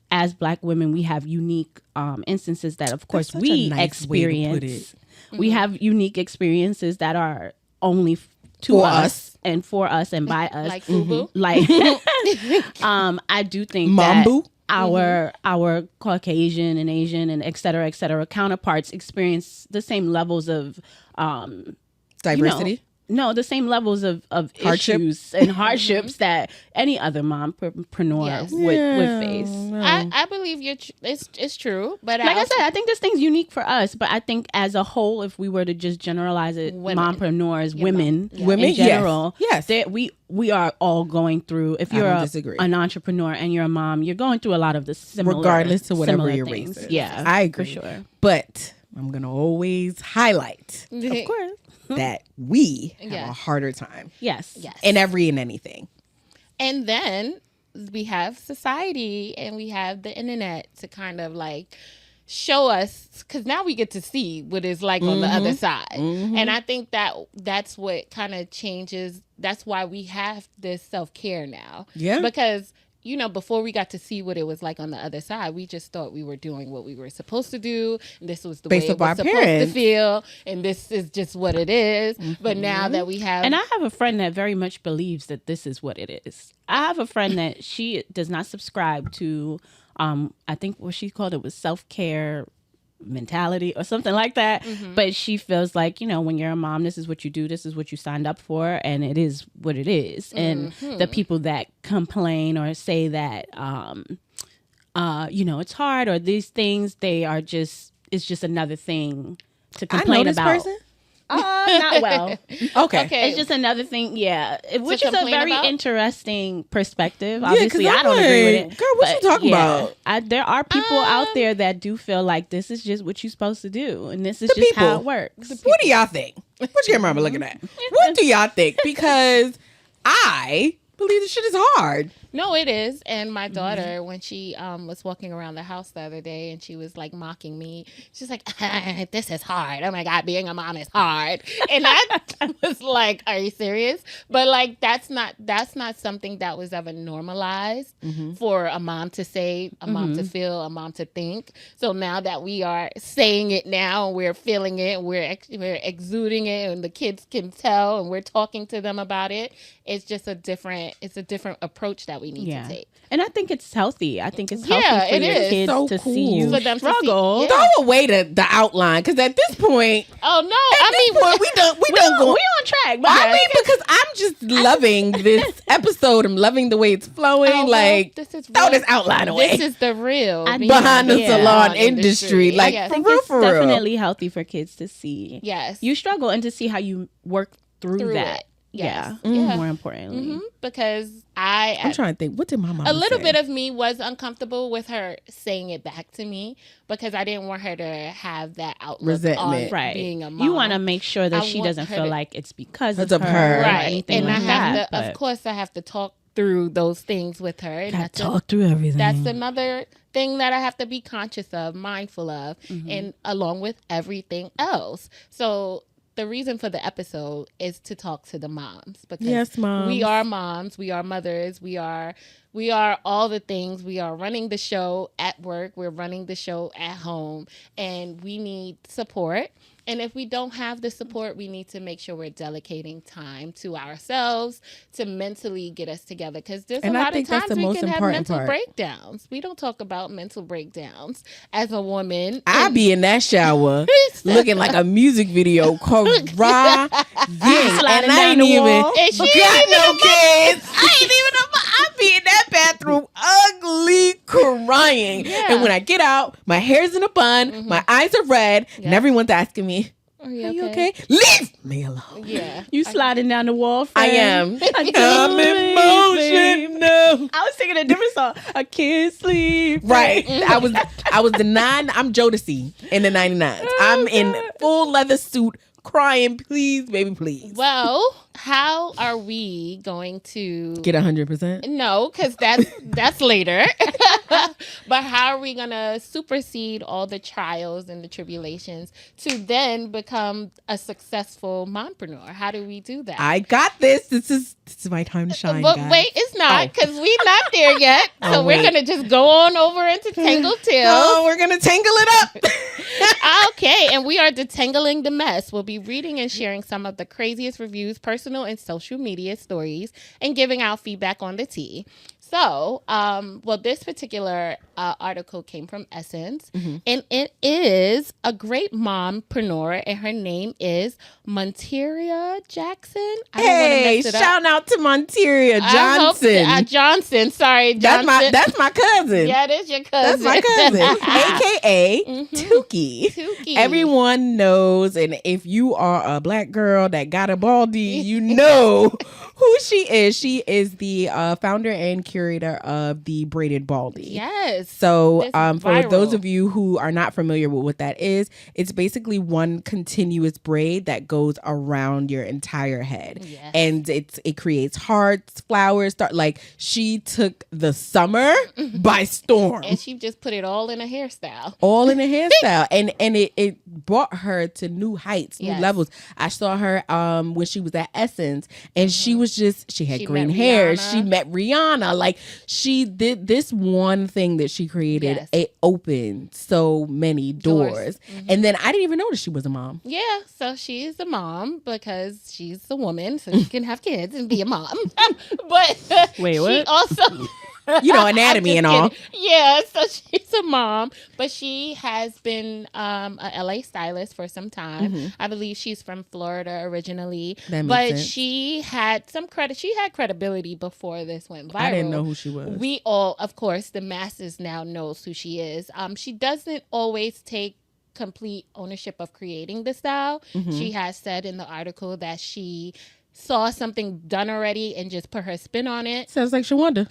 as Black women we have unique instances that of course we experience. We have unique experiences that are only to us and for us and by us. Like FUBU. I do think Mambu. that our Caucasian and Asian and et cetera counterparts experience the same levels of diversity. The same levels of issues and hardships that any other mompreneur would face. I believe it's true, but I said, I think this thing's unique for us. But I think as a whole, if we were to just generalize it, mompreneurs, women in general, yes. We are all going through. If you're an entrepreneur and you're a mom, you're going through a lot of the similar, regardless of whatever your things. race is. Yeah, I agree. For sure. But I'm gonna always highlight, of course, that we have a harder time. Yes. In every and anything. And then we have society and we have the internet to kind of show us, because now we get to see what it's like on the other side. And I think that's what kind of changes. That's why we have this self-care now. Yeah. Because before we got to see what it was like on the other side, we just thought we were doing what we were supposed to do. And this was the way it was supposed to feel. And this is just what it is. But now that we have... And I have a friend that very much believes that this is what it is. I have a friend that she does not subscribe to, I think what she called it was self-care mentality or something like that. But she feels like, when you're a mom, this is what you do, this is what you signed up for, and it is what it is. And the people that complain or say that it's hard or these things, it's just another thing to complain about. Person? Not well. Okay. It's just another thing, which is a very interesting perspective. Obviously, I don't agree with it. Girl, what you talking about? There are people out there that do feel like this is just what you're supposed to do, and this is just how it works. What do y'all think? What your mama looking at? What do y'all think? Because I believe this shit is hard. No, it is. And my daughter, when she was walking around the house the other day and she was mocking me, she's like, this is hard. Oh my God, being a mom is hard. And I was like, are you serious? But that's not something that was ever normalized for a mom to say, a mom to feel, a mom to think. So now that we are saying it now, we're feeling it, we're exuding it, and the kids can tell, and we're talking to them about it. It's just a different approach that we need to take. And I think it's healthy. I think it's healthy for your kids to see you struggle. Throw away the outline, because at this point, we on track. But because I'm just loving this episode. I'm loving the way it's flowing. Throw this outline away. This is the real behind the salon industry. I think it's definitely healthy for kids to see you struggle and to see how you work through that. Yes. More importantly. Because I'm trying to think, what did my mom say? A little bit of me was uncomfortable with her saying it back to me because I didn't want her to have that outlook resentment on being a mom. You want to make sure that she doesn't feel like it's because of her. Right. Or anything and like I have to, of course, I have to talk through those things with her. And talk through everything. That's another thing that I have to be conscious of, mindful of, and along with everything else. So the reason for the episode is to talk to the moms, because moms. We are moms, we are mothers, we are all the things. We are running the show at work, we're running the show at home, and we need support. And if we don't have the support, we need to make sure we're dedicating time to ourselves to mentally get us together. Because there's a lot of times we can have mental breakdowns. We don't talk about mental breakdowns as a woman. I be in that shower looking like a music video crying. And I ain't even got no kids. I ain't even I be in that bathroom ugly crying. Yeah. And when I get out, my hair's in a bun, my eyes are red, and everyone's asking me, Are you okay? Leave me alone. Yeah. You sliding down the wall, friend. I am. I'm emotional. I was singing a different song. I can't sleep. Right. I was I'm Jodeci in the 99s. I'm in full leather suit crying, please, baby, please. Well, how are we going to get 100%? No, because that's later. But how are we going to supersede all the trials and the tribulations to then become a successful mompreneur? How do we do that? I got this. This is my time to shine. But guys. wait, it's not, because we're not there yet. So we're going to just go on over into Tangled Tales. Oh, we're going to tangle it up. Okay, and we are detangling the mess. We'll be reading and sharing some of the craziest reviews, personal and social media stories, and giving out feedback on the tea. So, this particular article came from Essence, and it is a great mompreneur, and her name is Monteria Jackson. Hey, shout out to Monteria Johnson. Johnson, sorry, Johnson. That's my cousin. Yeah, it is your cousin. That's my cousin, a.k.a. Tukey. Everyone knows, and if you are a black girl that got a baldy, you know who she is. She is the founder and curator of the braided baldy. Yes. So for those of you who are not familiar with what that is, it's basically one continuous braid that goes around your entire head. Yes. And it creates hearts, flowers, she took the summer by storm. And she just put it all in a hairstyle. And it brought her to new heights, new levels. I saw her when she was at Essence, and she had green hair. She met Rihanna. She did this one thing that she created. Yes. It opened so many doors. And then I didn't even notice she was a mom. Yeah, so she's a mom because she's a woman, so she can have kids and be a mom. But wait, what? She also... anatomy and all. Yeah, so she's a mom, but she has been a LA stylist for some time. I believe she's from Florida originally, but she had some credit. She had credibility before this went viral. I didn't know who she was. We all, of course, the masses now knows who she is. She doesn't always take complete ownership of creating the style. She has said in the article that she saw something done already and just put her spin on it. Sounds like Shawanda.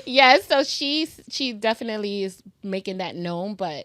Yes, so she definitely is making that known, but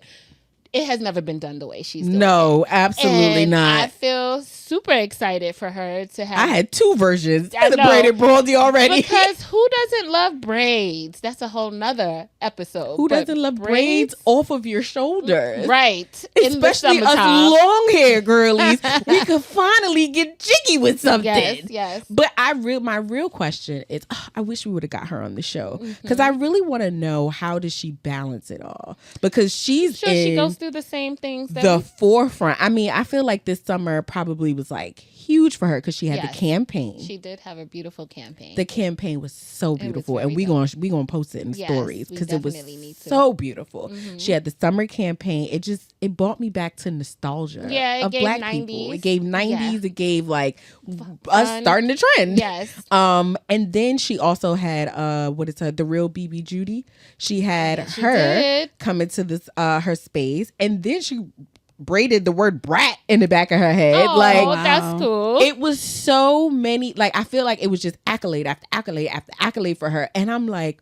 it has never been done the way she's doing No, it. Absolutely and not. I feel super excited for her to have. I had two versions of the braided baldy already. Because who doesn't love braids? That's a whole nother episode. Who doesn't love braids off of your shoulders? Right. Especially us long hair girlies. We could finally get jiggy with something. Yes. But my real question is, I wish we would have got her on the show. Because I really want to know, how does she balance it all? Because she goes through the same things. Forefront. I mean, I feel like this summer probably was huge for her because she had the campaign. She did have a beautiful campaign. The campaign was so beautiful, and we gonna post it in stories because it was so beautiful. She had the summer campaign. It brought me back to nostalgia. Yeah, of gave black 90s. people. It gave 90s. Yeah. It gave us starting the trend. Yes. And then she also had the real BB Judy. She had her come into this her space, and then she braided the word brat in the back of her head. Oh, that's cool. It was so many, like, I feel like it was just accolade after accolade after accolade for her. And I'm like,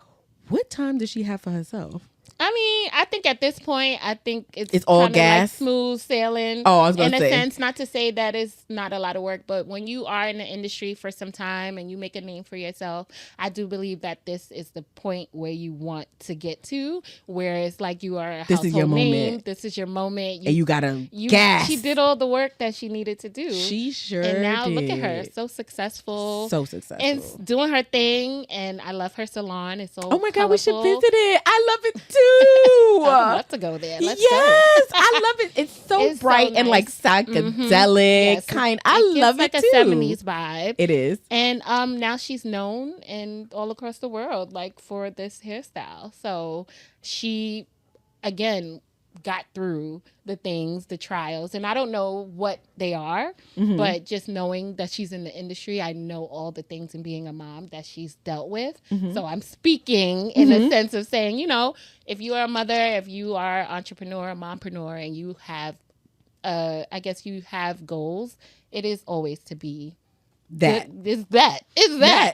what time does she have for herself? I mean, I think at this point, it's all gas, like smooth sailing. Oh, I was going to say. In a sense, not to say that it's not a lot of work, but when you are in the industry for some time and you make a name for yourself, I do believe that this is the point where you want to get to, where it's like you are a household name. This is your moment. And you got to gas. She did all the work that she needed to do. She sure did. And now did. look at her, so successful. So successful. And doing her thing, and I love her salon. It's so oh my God, colorful. we should visit it. I love it too. I would love to go there. Let's go. I love it. It's so bright so nice. And like psychedelic kind. I love it too. It's like a 70s vibe. It is. And now she's known and all across the world like for this hairstyle. So she again got through the things, the trials, and I don't know what they are, but just knowing that she's in the industry, I know all the things in being a mom that she's dealt with. So I'm speaking in a sense of saying, you know, if you are a mother, if you are an entrepreneur, a mompreneur, and you have, I guess you have goals, it is always to be that. Is that.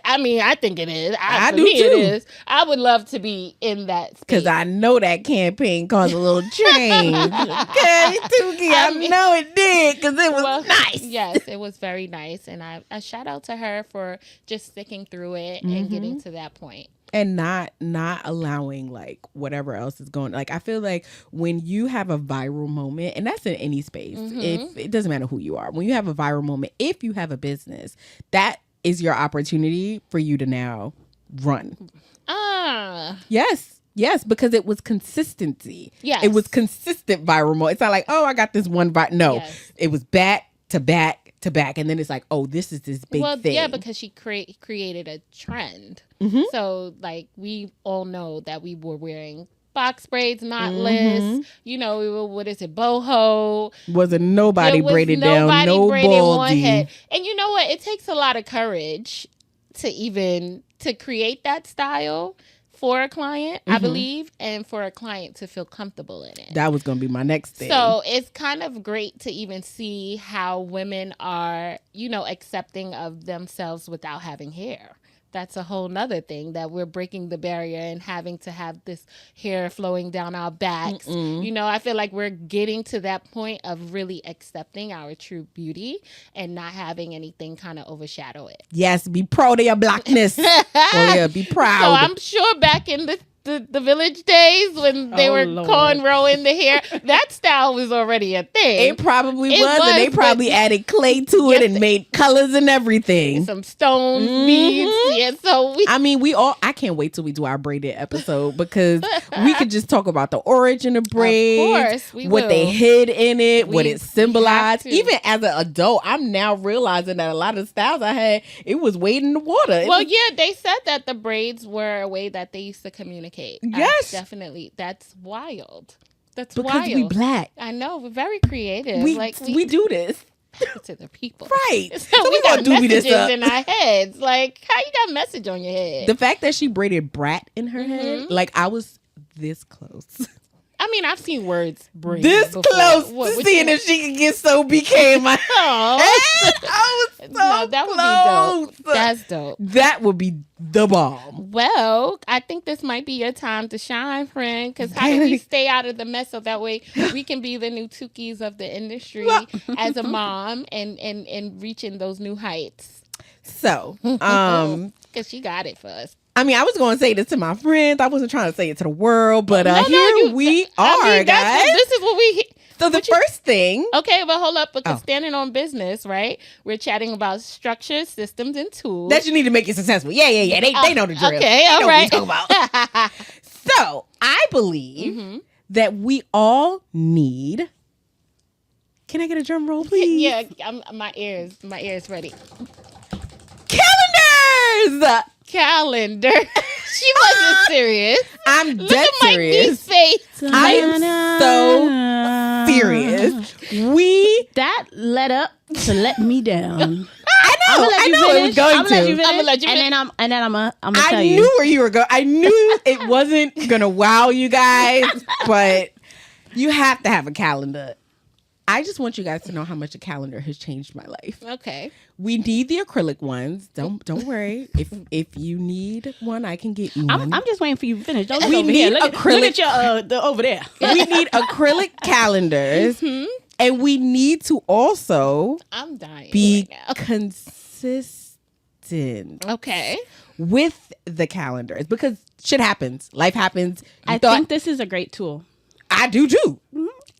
I mean, I think it is. I do too. It is. I would love to be in that space. Because I know that campaign caused a little change. Okay, Tuki, I know it did because it was nice. Yes, it was very nice. And I shout out to her for just sticking through it and getting to that point. And not allowing like whatever else is going. Like I feel like when you have a viral moment, and that's in any space, if it doesn't matter who you are, when you have a viral moment, if you have a business, that is your opportunity for you to now run. Yes, because it was consistency. Yes, it was consistent viral moment. It's not like, oh, I got this one No, it was back to back to back, and then it's like, oh, this is this big thing. Yeah, because she created a trend. So like we all know that we were wearing box braids, knotless. You know, what is it, boho? Wasn't nobody braided down, no baldy. Head. And you know what? It takes a lot of courage to create that style for a client, I believe, and for a client to feel comfortable in it. That was going to be my next thing. So it's kind of great to even see how women are, you know, accepting of themselves without having hair. That's a whole nother thing, that we're breaking the barrier and having to have this hair flowing down our backs. You know, I feel like we're getting to that point of really accepting our true beauty and not having anything kind of overshadow it. Yes, be proud of your blackness. Be proud. So I'm sure back in the village days when they were cornrowing the hair, that style was already a thing. It probably was, and they probably added clay to it and made colors and everything. Some stones, beads. Yeah, so I can't wait till we do our braided episode because we could just talk about the origin of braids, of course, what they hid in it, what it symbolized. Even as an adult, I'm now realizing that a lot of styles I had, it was wading the water. They said that the braids were a way that they used to communicate. Yes, definitely. That's wild. That's because wild. We black. I know. We're very creative. We do this to the people, right? So we got messages in our heads. Like, how you got a message on your head? The fact that she braided brat in her head, like I was this close. I mean, I've seen words braided this before. close to seeing if she could get so BK in my head. I was so that close. Would be dope. That's dope. That would be the bomb. Well, I think this might be your time to shine, friend. Because how do we stay out of the mess so that way we can be the new Tukis of the industry as a mom and reaching those new heights? So, because she got it for us. I mean, I was going to say this to my friends. I wasn't trying to say it to the world, but we are, guys. This is what we... So the first thing... Okay, but hold up. Because standing on business, right? We're chatting about structures, systems, and tools. That you need to make you successful. Yeah. They know the drill. Okay, all right. What we talking about. So, I believe that we all need... Can I get a drum roll, please? Yeah, my ears ready. Calendars! Calendar. She wasn't serious. I'm Look dead at Mike serious. D's face. I am so serious. That led up to let me down. I know it was going to. I'm gonna let you finish. And then I'm gonna tell you. I knew where you were going. I knew it wasn't gonna wow you guys, but you have to have a calendar. I just want you guys to know how much a calendar has changed my life. Okay. We need the acrylic ones. Don't worry. If you need one, I can get you one. I'm just waiting for you to finish. Don't we over need here. Look at your over there. We need acrylic calendars, and we need to also I'm dying be right now. consistent. Okay. With the calendars, because shit happens, life happens. I think this is a great tool. I do too.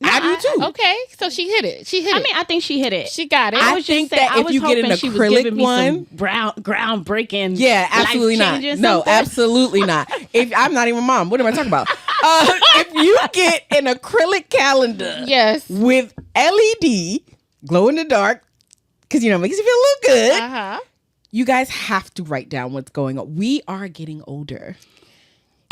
I do too. Okay, so she hit it. I think she hit it. She got it. I think that if you get an acrylic one, groundbreaking. Yeah, absolutely not. No, absolutely not. If I'm not even mom, what am I talking about? If you get an acrylic calendar, yes, with LED, glow in the dark, because it makes you feel a little good. You guys have to write down what's going on. We are getting older.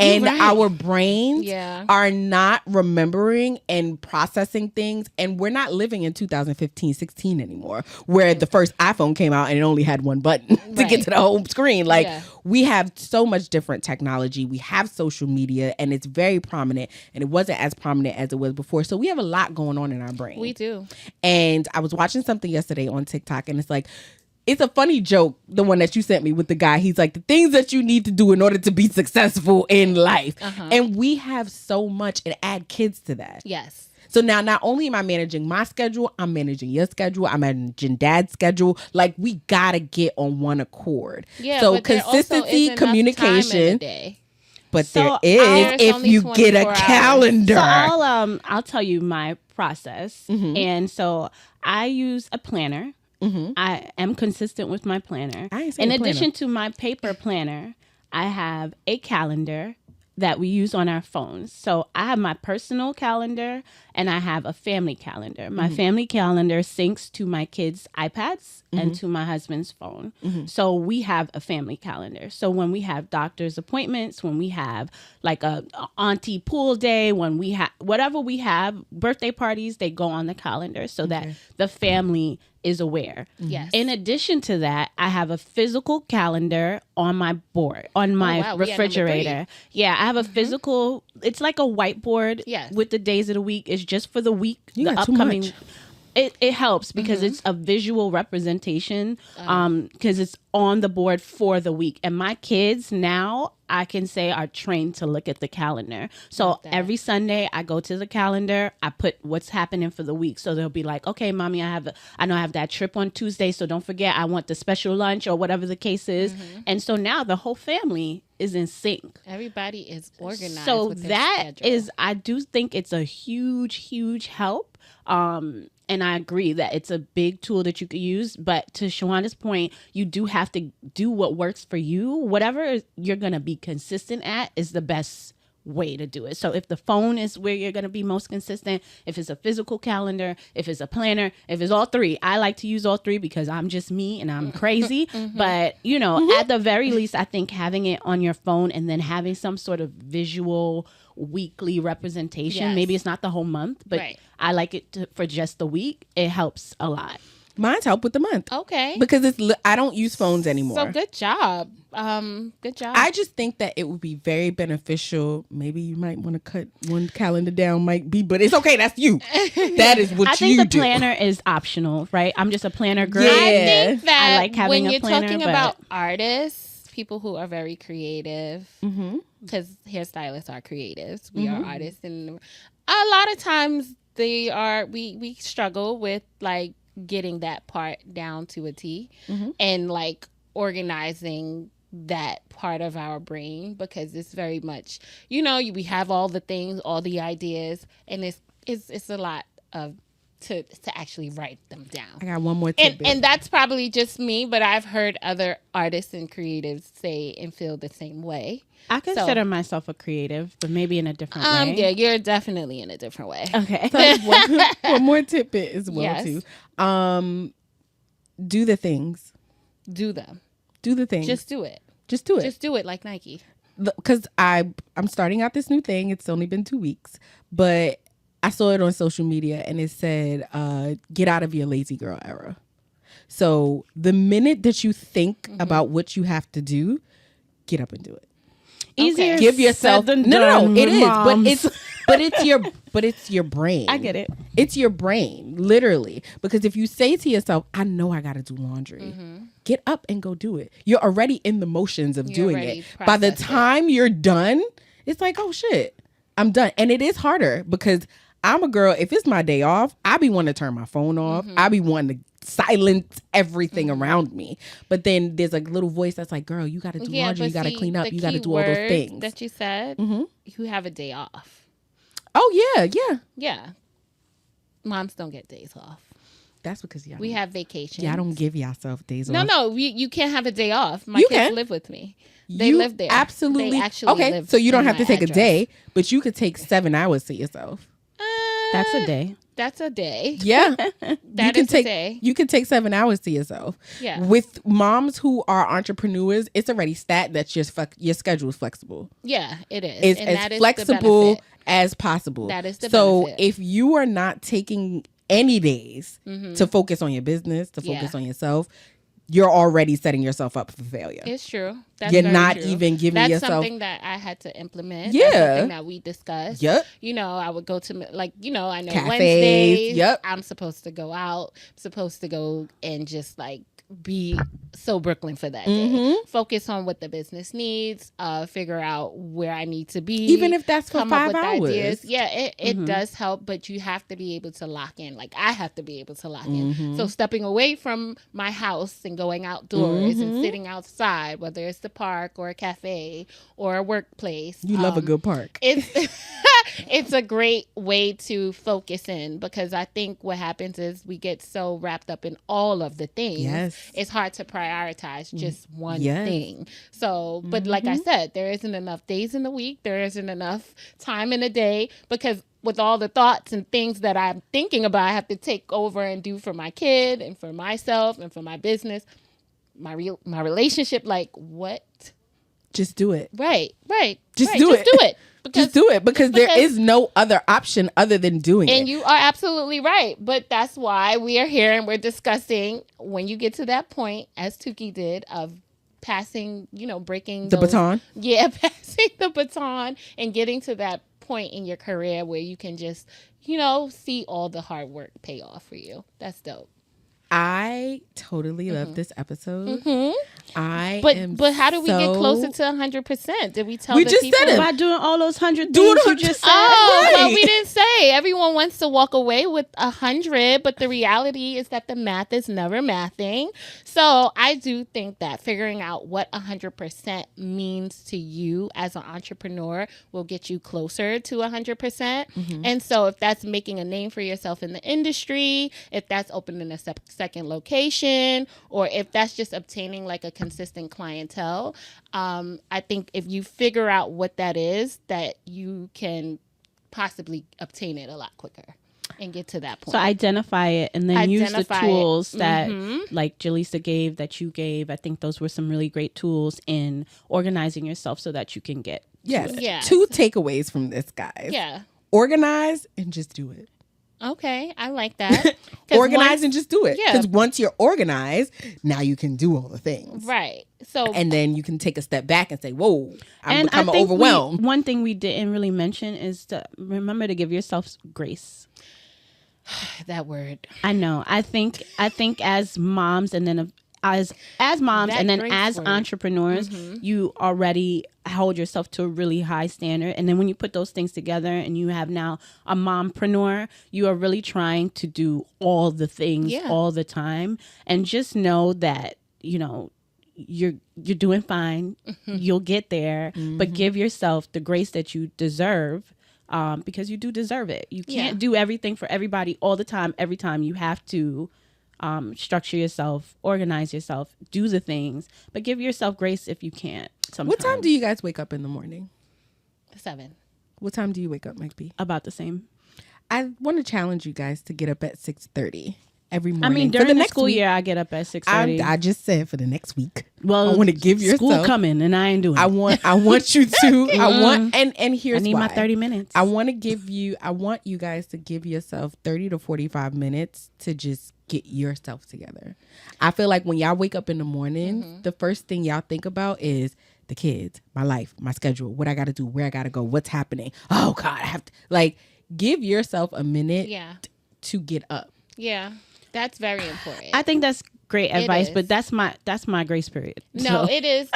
And our brains are not remembering and processing things. And we're not living in 2015, 16 anymore, where the first iPhone came out and it only had one button to get to the home screen. Like, we have so much different technology. We have social media, and it's very prominent. And it wasn't as prominent as it was before. So we have a lot going on in our brain. We do. And I was watching something yesterday on TikTok, and it's like, it's a funny joke, the one that you sent me with the guy. He's like, the things that you need to do in order to be successful in life. And we have so much, and add kids to that. Yes. So now not only am I managing my schedule, I'm managing your schedule, I'm managing dad's schedule. Like, we got to get on one accord. Yeah, so consistency, communication. But there is if you get a calendar. So I'll tell you my process. And so I use a planner. I am consistent with my planner. In addition to my paper planner, I have a calendar that we use on our phones. So I have my personal calendar and I have a family calendar. My family calendar syncs to my kids' iPads and to my husband's phone. So we have a family calendar. So when we have doctor's appointments, when we have like a auntie pool day, when we have whatever we have, birthday parties, they go on the calendar so that the family is aware. Yes. In addition to that, I have a physical calendar on my board, on my refrigerator. Yeah, I have a physical, it's like a whiteboard with the days of the week. It's just for the week, the upcoming. It helps because it's a visual representation because it's on the board for the week. And my kids now, I can say, are trained to look at the calendar. So every Sunday I go to the calendar, I put what's happening for the week. So they'll be like, okay, mommy, I know I have that trip on Tuesday. So don't forget, I want the special lunch or whatever the case is. And so now the whole family is in sync. Everybody is organized. So with that is, I do think it's a huge, huge help. And I agree that it's a big tool that you could use. But to Shawanda's point, you do have to do what works for you. Whatever you're going to be consistent at is the best way to do it. So if the phone is where you're going to be most consistent, if it's a physical calendar, if it's a planner, if it's all three, I like to use all three because I'm just me and I'm crazy. But, at the very least, I think having it on your phone and then having some sort of visual weekly representation, maybe it's not the whole month, but I like it for just the week. It helps a lot. Mine's help with the month. Okay. Because I don't use phones anymore. So good job. Good job. I just think that it would be very beneficial. Maybe you might want to cut one calendar down, but it's okay. That's you. That is what you do. I think the planner is optional, right? I'm just a planner girl. Yeah. I think that I like having when you're planner, talking about artists, people who are very creative, because hairstylists are creatives. We are artists. And a lot of times we struggle with like getting that part down to a T and like organizing that part of our brain, because it's very much, we have all the things, all the ideas, and it's a lot of to actually write them down. I got one more tidbit. And that's probably just me, but I've heard other artists and creatives say and feel the same way. I consider myself a creative, but maybe in a different way. Yeah, you're definitely in a different way. Okay. So one more tidbit as well, too. Do the things. Do them. Do the things. Just do it. Just do it. Just do it like Nike. Because I'm starting out this new thing. It's only been 2 weeks, but I saw it on social media and it said, get out of your lazy girl era. So the minute that you think about what you have to do, get up and do it. Easier give yourself said than done, it is, but But it's your brain. I get it. It's your brain, literally. Because if you say to yourself, I know I got to do laundry, get up and go do it. You're already in the motions of doing it. By the time you're done, it's like, oh shit, I'm done. And it is harder because I'm a girl. If it's my day off, I be wanting to turn my phone off. I be wanting to silence everything around me. But then there's a little voice that's like, girl, you got to do laundry. You got to clean up. You got to do all those things. That you said, you have a day off. Oh, Yeah. Moms don't get days off. That's because we have vacations. Y'all don't give yourself days off. No, you can't have a day off. My kids live with me. They live there. Absolutely. They actually live so you don't have to take address. a day, but you could take 7 hours to yourself. That's a day. That's a day. Yeah. That is a day. You can take 7 hours to yourself. Yeah. With moms who are entrepreneurs, it's already stat that your schedule is flexible. Yeah, it is. It's and as that is flexible as possible. That is the so benefit. if you are not taking any days to focus on your business, to focus on yourself, you're already setting yourself up for failure. It's true. That's you're very not true. even giving That's yourself. something that I had to implement. Yeah. That's something that we discussed. Yep. You know, I would go to I know Cafes. Wednesdays. Yep. I'm supposed to go out. I'm supposed to go and just be so Brooklyn for that day. Focus on what the business needs. Figure out where I need to be. Even if that's for come 5 up with hours. Ideas. Yeah, it does help, but you have to be able to lock in. I have to be able to lock in. So stepping away from my house and going outdoors and sitting outside, whether it's the park or a cafe or a workplace. You love a good park. It's a great way to focus in, because I think what happens is we get so wrapped up in all of the things. Yes. It's hard to prioritize just one thing. So, but like I said, there isn't enough days in the week. There isn't enough time in a day, because with all the thoughts and things that I'm thinking about, I have to take over and do for my kid and for myself and for my business, my relationship. What? Just do it. Right. Just do it. Just do it, because there is no other option other than doing it. And you are absolutely right. But that's why we are here and we're discussing when you get to that point, as Tuki did, of passing, breaking the baton. Yeah, passing the baton and getting to that point in your career where you can just, see all the hard work pay off for you. That's dope. I totally love this episode. But how do we get closer to 100%? Did we tell we the just people? Said it. By doing all those 100 things you just said. Oh, well, we didn't say. Everyone wants to walk away with 100, but the reality is that the math is never mathing. So I do think that figuring out what 100% means to you as an entrepreneur will get you closer to 100%. And so if that's making a name for yourself in the industry, if that's opening a second location, or if that's just obtaining a consistent clientele, I think if you figure out what that is, that you can possibly obtain it a lot quicker and get to that point. So identify it and then use the tools that like Jaleesa gave, that you gave. I think those were some really great tools in organizing yourself so that you can get yes. to it. Yes. 2 takeaways from this, guys. Yeah. Organize and just do it. Okay, I like that. Organize and just do it. Yeah. Because once you're organized, now you can do all the things. Right. So and then you can take a step back and say, whoa, I'm becoming overwhelmed. One thing we didn't really mention is to remember to give yourself grace. That word. I know. I think as moms and then as moms That and then grace as word. Entrepreneurs, you already hold yourself to a really high standard. And then when you put those things together and you have now a mompreneur, you are really trying to do all the things all the time. And just know that, you're doing fine. You'll get there, but give yourself the grace that you deserve. Because you do deserve it. You can't do everything for everybody all the time. Every time you have to structure yourself, organize yourself, do the things, but give yourself grace if you can't. Sometimes. What time do you guys wake up in the morning? 7. What time do you wake up, Mike B? About the same. I want to challenge you guys to get up at 6:30 every morning. I mean, during the school year, I get up at 6:30. I just said for the next week. Well, I want to give yourself school coming, and I ain't doing it. I want you to. I want and here's I need why. my 30 minutes. I want you guys to give yourself 30 to 45 minutes to just get yourself together. I feel like when y'all wake up in the morning, the first thing y'all think about is the kids, my life, my schedule, what I got to do, where I got to go, what's happening. Oh God, I have to like give yourself a minute to get up. Yeah. That's very important. I think that's great advice, but that's my grace period. No, it is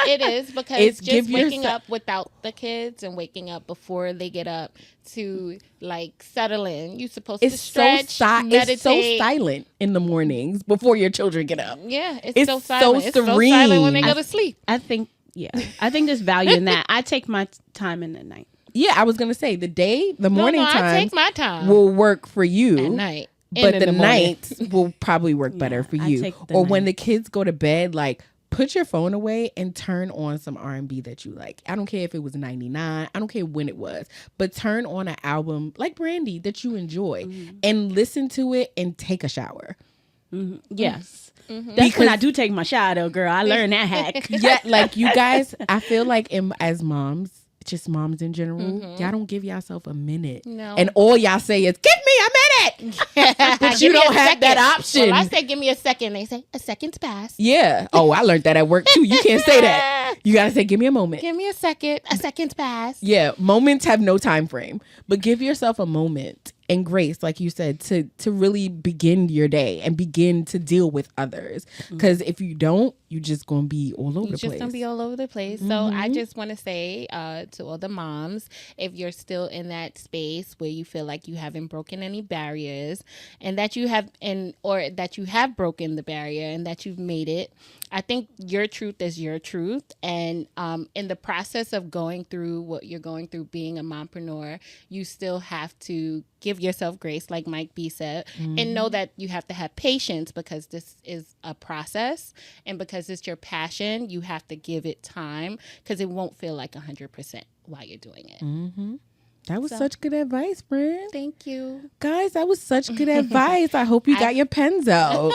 because it's just waking up without the kids and waking up before they get up to like settle in. You're supposed to stretch, meditate. It's so silent in the mornings before your children get up. Yeah, it's so silent. It's so silent when they go to sleep. I think there's value in that. I take my time in the night. Yeah, I was gonna say the morning time. I take my time. Will work for you at night. But the nights will probably work better for you. Or when the kids go to bed, like put your phone away and turn on some R&B that you like. I don't care if it was 99. I don't care when it was. But turn on an album like Brandy that you enjoy and listen to it and take a shower. Mm-hmm. Yes. Mm-hmm. That's when I do take my shower though, girl. I learned that hack. Yeah, like you guys, I feel like as moms, just moms in general, y'all don't give yourself a minute. No. And all y'all say is, give me a minute. But you don't have that option. Well, I say, give me a second. They say, a second's passed. Yeah. Oh, I learned that at work too. You can't say that. You got to say, give me a moment. Give me a second. A second's passed. Yeah. Moments have no time frame. But give yourself a moment and grace, like you said, to really begin your day and begin to deal with others. Because if you don't, you're just going to be all over the place. You're just going to be all over the place. So I just want to say to all the moms, if you're still in that space where you feel like you haven't broken any barriers and that you have or that you have broken the barrier and that you've made it, I think your truth is your truth. And in the process of going through what you're going through being a mompreneur, you still have to give yourself grace, like Mike B said, and know that you have to have patience because this is a process. And because it's your passion, you have to give it time because it won't feel like 100% while you're doing it. Mm-hmm. That was such good advice, Bryn. Thank you. Guys, that was such good advice. I hope you got your pens out.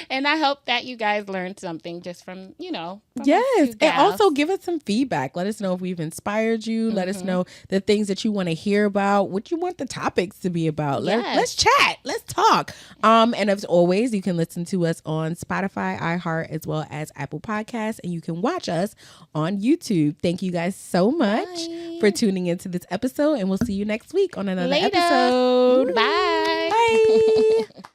And I hope that you guys learned something just from, yes. And also give us some feedback. Let us know if we've inspired you. Let us know the things that you want to hear about, what you want the topics to be about. Yes. Let's chat. Let's talk. And as always, you can listen to us on Spotify, iHeart, as well as Apple Podcasts. And you can watch us on YouTube. Thank you guys so much for tuning into this episode. And we'll see you next week on another episode. Bye. Bye.